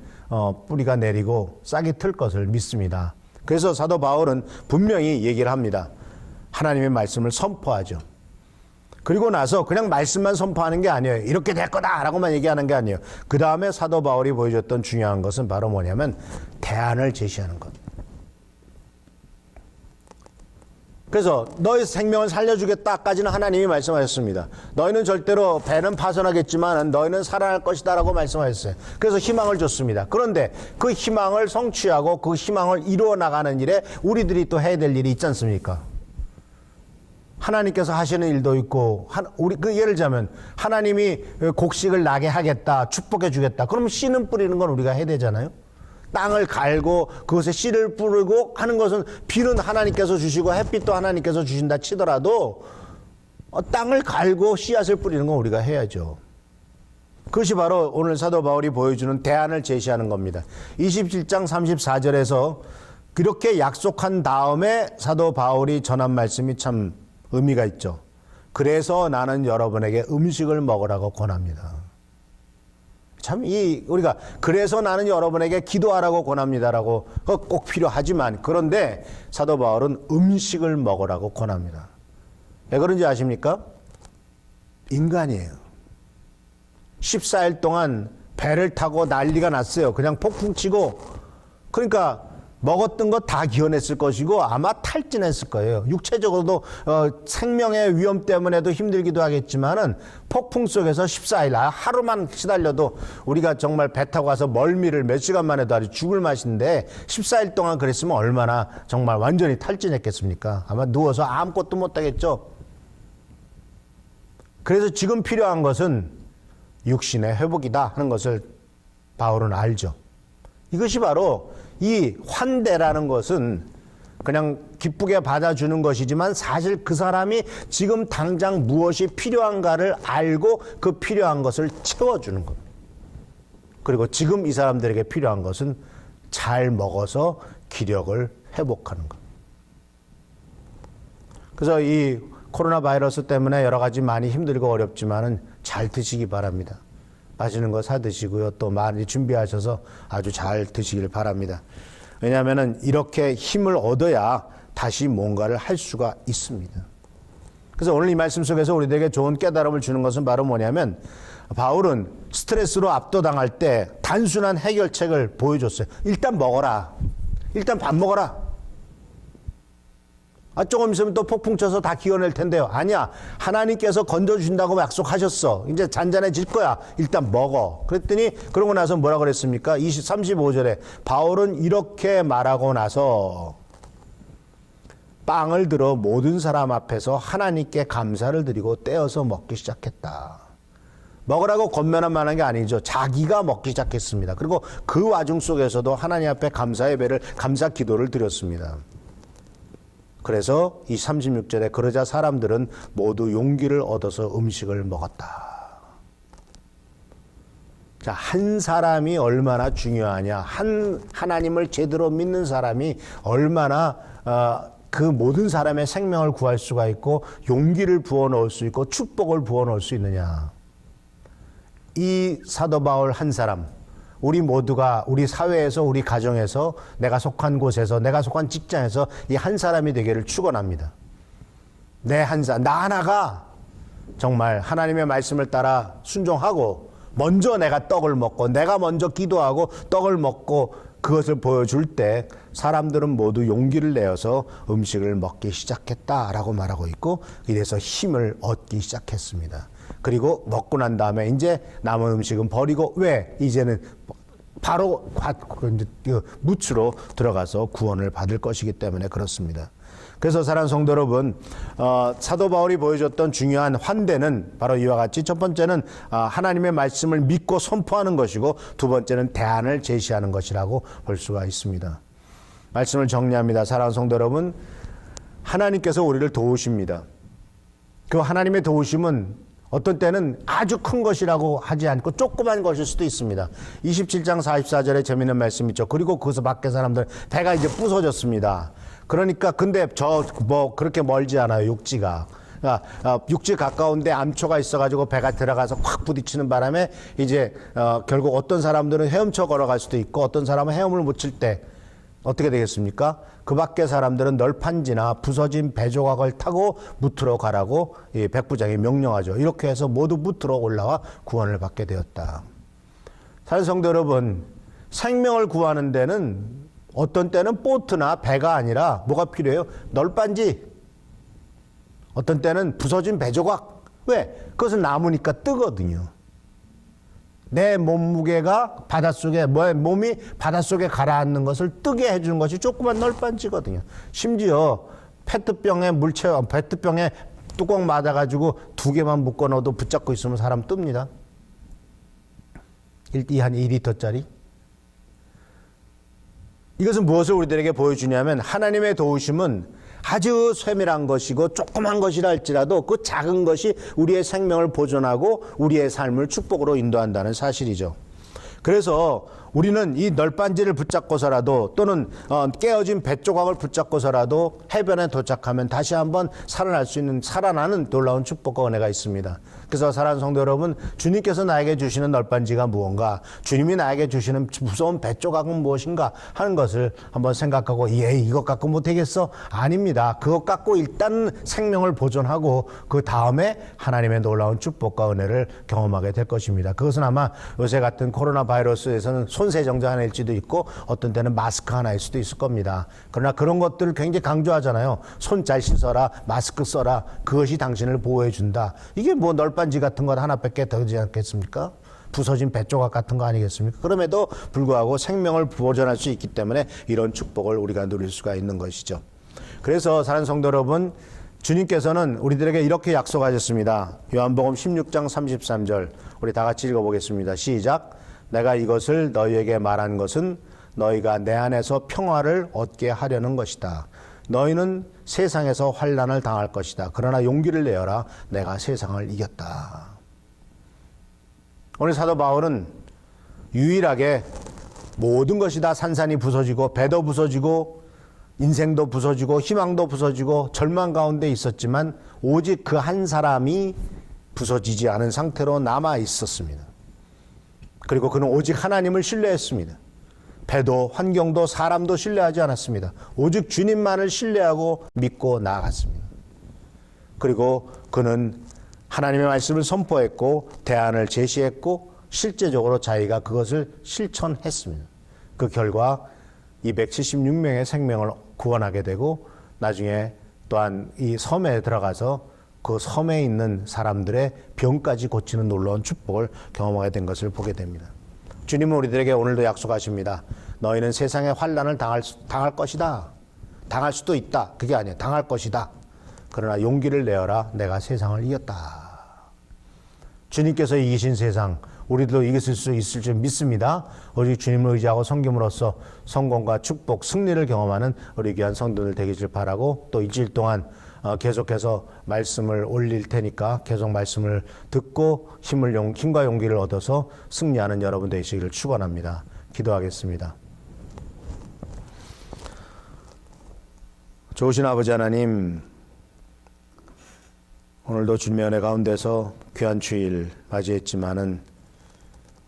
뿌리가 내리고 싹이 틀 것을 믿습니다. 그래서 사도 바울은 분명히 얘기를 합니다. 하나님의 말씀을 선포하죠. 그리고 나서 그냥 말씀만 선포하는 게 아니에요. 이렇게 될 거다라고만 얘기하는 게 아니에요. 그 다음에 사도 바울이 보여줬던 중요한 것은 바로 뭐냐면 대안을 제시하는 것. 그래서 너희 생명을 살려주겠다까지는 하나님이 말씀하셨습니다. 너희는 절대로 배는 파손하겠지만 너희는 살아날 것이다 라고 말씀하셨어요. 그래서 희망을 줬습니다. 그런데 그 희망을 성취하고 그 희망을 이루어 나가는 일에 우리들이 또 해야 될 일이 있지 않습니까? 하나님께서 하시는 일도 있고, 예를 들자면, 하나님이 곡식을 나게 하겠다, 축복해 주겠다. 그러면 씨는 뿌리는 건 우리가 해야 되잖아요? 땅을 갈고, 그것에 씨를 뿌리고 하는 것은 비는 하나님께서 주시고, 햇빛도 하나님께서 주신다 치더라도, 땅을 갈고 씨앗을 뿌리는 건 우리가 해야죠. 그것이 바로 오늘 사도 바울이 보여주는 대안을 제시하는 겁니다. 27장 34절에서 그렇게 약속한 다음에 사도 바울이 전한 말씀이 참 의미가 있죠. 그래서 나는 여러분에게 음식을 먹으라고 권합니다. 참 우리가 그래서 나는 여러분에게 기도하라고 권합니다라고 꼭 필요하지만, 그런데 사도 바울은 음식을 먹으라고 권합니다. 왜 그런지 아십니까? 인간이에요. 14일 동안 배를 타고 난리가 났어요. 그냥 폭풍 치고, 그러니까 먹었던 거 다 기원했을 것이고 아마 탈진했을 거예요. 육체적으로도 생명의 위험 때문에도 힘들기도 하겠지만은 폭풍 속에서 14일 하루만 시달려도 우리가 정말 배 타고 가서 멀미를 몇 시간 만에도 아주 죽을 맛인데 14일 동안 그랬으면 얼마나 정말 완전히 탈진했겠습니까? 아마 누워서 아무것도 못 하겠죠. 그래서 지금 필요한 것은 육신의 회복이다 하는 것을 바울은 알죠. 이것이 바로 이 환대라는 것은 그냥 기쁘게 받아주는 것이지만 사실 그 사람이 지금 당장 무엇이 필요한가를 알고 그 필요한 것을 채워주는 것. 그리고 지금 이 사람들에게 필요한 것은 잘 먹어서 기력을 회복하는 것. 그래서 이 코로나 바이러스 때문에 여러 가지 많이 힘들고 어렵지만은 잘 드시기 바랍니다. 맛있는 거 사 드시고요. 또 많이 준비하셔서 아주 잘 드시길 바랍니다. 왜냐하면 이렇게 힘을 얻어야 다시 뭔가를 할 수가 있습니다. 그래서 오늘 이 말씀 속에서 우리들에게 좋은 깨달음을 주는 것은 바로 뭐냐면, 바울은 스트레스로 압도당할 때 단순한 해결책을 보여줬어요. 일단 먹어라. 일단 밥 먹어라. 조금 있으면 또 폭풍 쳐서 다 기어낼 텐데요. 아니야. 하나님께서 건져주신다고 약속하셨어. 이제 잔잔해질 거야. 일단 먹어. 그랬더니 그러고 나서 뭐라 그랬습니까? 35절에 바울은 이렇게 말하고 나서 빵을 들어 모든 사람 앞에서 하나님께 감사를 드리고 떼어서 먹기 시작했다. 먹으라고 권면만 한 게 아니죠. 자기가 먹기 시작했습니다. 그리고 그 와중 속에서도 하나님 앞에 감사 예배를, 감사 기도를 드렸습니다. 그래서 이 36절에 그러자 사람들은 모두 용기를 얻어서 음식을 먹었다. 자, 한 사람이 얼마나 중요하냐. 하나님을 제대로 믿는 사람이 얼마나 그 모든 사람의 생명을 구할 수가 있고 용기를 부어넣을 수 있고 축복을 부어넣을 수 있느냐. 이 사도 바울 한 사람, 우리 모두가 우리 사회에서 우리 가정에서 내가 속한 곳에서 내가 속한 직장에서 이 한 사람이 되기를 축원합니다. 나 하나가 정말 하나님의 말씀을 따라 순종하고 먼저 내가 떡을 먹고 내가 먼저 기도하고 떡을 먹고 그것을 보여줄 때 사람들은 모두 용기를 내어서 음식을 먹기 시작했다라고 말하고 있고 이래서 힘을 얻기 시작했습니다. 그리고 먹고 난 다음에 이제 남은 음식은 버리고 왜? 이제는 바로 무추로 들어가서 구원을 받을 것이기 때문에 그렇습니다. 그래서 사랑하는 성도 여러분, 사도 바울이 보여줬던 중요한 환대는 바로 이와 같이 첫 번째는 하나님의 말씀을 믿고 선포하는 것이고 두 번째는 대안을 제시하는 것이라고 볼 수가 있습니다. 말씀을 정리합니다. 사랑하는 성도 여러분, 하나님께서 우리를 도우십니다. 그 하나님의 도우심은 어떤 때는 아주 큰 것이라고 하지 않고 조그만 것일 수도 있습니다. 27장 44절에 재미있는 말씀 있죠. 그리고 거기서 밖에 사람들 배가 이제 부서졌습니다. 그러니까 근데 그렇게 멀지 않아요. 육지가. 육지 가까운데 암초가 있어가지고 배가 들어가서 확 부딪히는 바람에 이제 결국 어떤 사람들은 헤엄쳐 걸어갈 수도 있고 어떤 사람은 헤엄을 못 칠 때 어떻게 되겠습니까? 그 밖에 사람들은 널판지나 부서진 배조각을 타고 무트로 가라고 백부장이 명령하죠. 이렇게 해서 모두 무트로 올라와 구원을 받게 되었다. 사랑하는 성도 여러분, 생명을 구하는 데는 어떤 때는 보트나 배가 아니라 뭐가 필요해요? 널판지. 어떤 때는 부서진 배조각. 왜? 그것은 나무니까 뜨거든요. 내 몸무게가 몸이 바닷속에 가라앉는 것을 뜨게 해주는 것이 조그만 널빤지거든요. 심지어 페트병에 페트병에 뚜껑 맞아가지고 2개만 묶어 넣어도 붙잡고 있으면 사람 뜹니다. 한 2리터짜리. 이것은 무엇을 우리들에게 보여주냐면 하나님의 도우심은 아주 세밀한 것이고 조그만 것이라 할지라도 그 작은 것이 우리의 생명을 보존하고 우리의 삶을 축복으로 인도한다는 사실이죠. 그래서 우리는 이 널빤지를 붙잡고서라도 또는 깨어진 배 조각을 붙잡고서라도 해변에 도착하면 다시 한번 살아나는 놀라운 축복과 은혜가 있습니다. 그래서 사랑하는 성도 여러분, 주님께서 나에게 주시는 널빤지가 무언가, 주님이 나에게 주시는 무서운 배 조각은 무엇인가 하는 것을 한번 생각하고 이것 갖고 못하겠어? 아닙니다. 그것 갖고 일단 생명을 보존하고 그 다음에 하나님의 놀라운 축복과 은혜를 경험하게 될 것입니다. 그것은 아마 요새 같은 코로나 바이러스에서는 손세정자 하나일지도 있고 어떤 때는 마스크 하나일 수도 있을 겁니다. 그러나 그런 것들을 굉장히 강조하잖아요. 손 잘 씻어라, 마스크 써라, 그것이 당신을 보호해 준다. 이게 뭐 널빤지 같은 것 하나밖에 되지 않겠습니까? 부서진 배조각 같은 거 아니겠습니까? 그럼에도 불구하고 생명을 보존할 수 있기 때문에 이런 축복을 우리가 누릴 수가 있는 것이죠. 그래서 사랑하는 성도 여러분, 주님께서는 우리들에게 이렇게 약속하셨습니다. 요한복음 16장 33절 우리 다 같이 읽어보겠습니다. 시작. 내가 이것을 너희에게 말한 것은 너희가 내 안에서 평화를 얻게 하려는 것이다. 너희는 세상에서 환난을 당할 것이다. 그러나 용기를 내어라. 내가 세상을 이겼다. 오늘 사도 바울은 유일하게 모든 것이 다 산산이 부서지고 배도 부서지고 인생도 부서지고 희망도 부서지고 절망 가운데 있었지만 오직 그 한 사람이 부서지지 않은 상태로 남아 있었습니다. 그리고 그는 오직 하나님을 신뢰했습니다. 배도 환경도 사람도 신뢰하지 않았습니다. 오직 주님만을 신뢰하고 믿고 나아갔습니다. 그리고 그는 하나님의 말씀을 선포했고 대안을 제시했고 실제적으로 자기가 그것을 실천했습니다. 그 결과 276명의 생명을 구원하게 되고 나중에 또한 이 섬에 들어가서 그 섬에 있는 사람들의 병까지 고치는 놀라운 축복을 경험하게 된 것을 보게 됩니다. 주님은 우리들에게 오늘도 약속하십니다. 너희는 세상에 환난을 당할 것이다. 당할 수도 있다. 그게 아니에요. 당할 것이다. 그러나 용기를 내어라. 내가 세상을 이겼다. 주님께서 이기신 세상, 우리도 이길 수 있을 줄 믿습니다. 우리 주님을 의지하고 섬김으로써 성공과 축복, 승리를 경험하는 우리 귀한 성도들 되기를 바라고, 또 일주일 동안 계속해서 말씀을 올릴 테니까 계속 말씀을 듣고 힘과 용기를 얻어서 승리하는 여러분 되시기를 축원합니다. 기도하겠습니다. 좋으신 아버지 하나님, 오늘도 주님의 은혜 가운데서 귀한 주일 맞이했지만은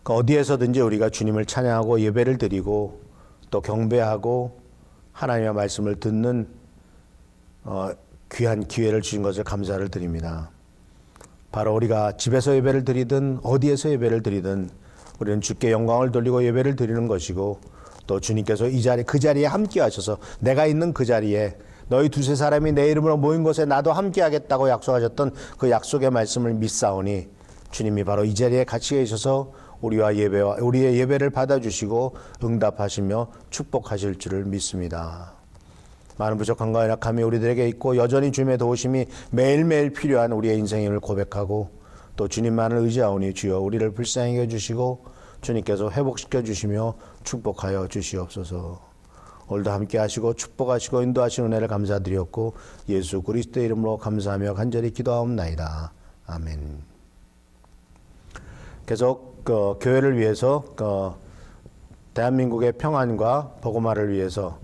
어디에서든지 우리가 주님을 찬양하고 예배를 드리고 또 경배하고 하나님의 말씀을 듣는 귀한 기회를 주신 것을 감사를 드립니다. 바로 우리가 집에서 예배를 드리든 어디에서 예배를 드리든 우리는 주께 영광을 돌리고 예배를 드리는 것이고, 또 주님께서 그 자리에 함께 하셔서 내가 있는 그 자리에 너희 두세 사람이 내 이름으로 모인 곳에 나도 함께 하겠다고 약속하셨던 그 약속의 말씀을 믿사오니 주님이 바로 이 자리에 같이 계셔서 우리의 예배를 받아주시고 응답하시며 축복하실 줄을 믿습니다. 많은 부족함과 연약함이 우리들에게 있고 여전히 주님의 도우심이 매일매일 필요한 우리의 인생임을 고백하고, 또 주님만을 의지하오니 주여 우리를 불쌍히 여주시고 주님께서 회복시켜 주시며 축복하여 주시옵소서. 오늘도 함께 하시고 축복하시고 인도하시는 은혜를 감사드렸고 예수 그리스도의 이름으로 감사하며 간절히 기도하옵나이다. 아멘. 계속 교회를 위해서 대한민국의 평안과 복음화를 위해서,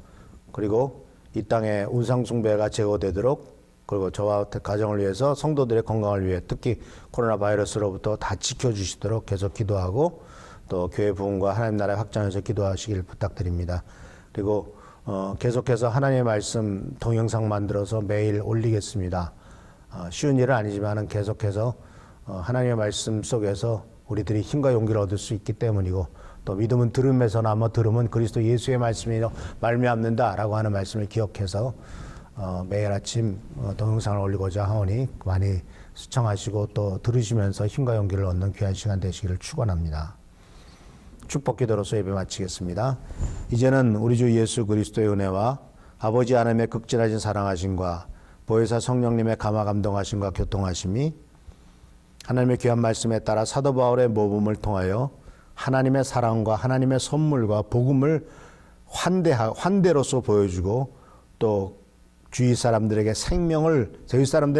그리고 이 땅에 우상숭배가 제거되도록, 그리고 저와 가정을 위해서 성도들의 건강을 위해 특히 코로나 바이러스로부터 다 지켜주시도록 계속 기도하고, 또 교회 부흥과 하나님 나라의 확장에서 기도하시길 부탁드립니다. 그리고 계속해서 하나님의 말씀 동영상 만들어서 매일 올리겠습니다. 쉬운 일은 아니지만 계속해서 하나님의 말씀 속에서 우리들이 힘과 용기를 얻을 수 있기 때문이고, 또 믿음은 들음에서 나며 들음은 그리스도 예수의 말씀이라 말미암는다라고 하는 말씀을 기억해서 매일 아침 동영상을 올리고자 하오니 많이 시청하시고 또 들으시면서 힘과 용기를 얻는 귀한 시간 되시기를 축원합니다. 축복 기도로서 예배 마치겠습니다. 이제는 우리 주 예수 그리스도의 은혜와 아버지 하나님의 극진하신 사랑하심과 보혜사 성령님의 감화 감동하심과 교통하심이 하나님의 귀한 말씀에 따라 사도 바울의 모범을 통하여 하나님의 사랑과 하나님의 선물과 복음을 환대로서 보여주고, 또 주위 사람들의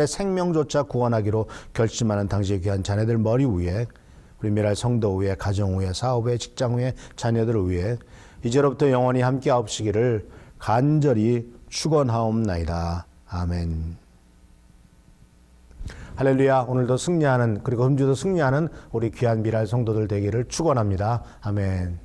생명조차 구원하기로 결심하는 당시의 귀한 자녀들 머리 위에, 우리 미랄 성도 위에, 가정 위에, 사업 위에, 직장 위에, 자녀들 위에 이제로부터 영원히 함께 하옵시기를 간절히 축원하옵나이다. 아멘. 할렐루야. 오늘도 승리하는, 그리고 금주도 승리하는 우리 귀한 미랄 성도들 되기를 축원합니다. 아멘.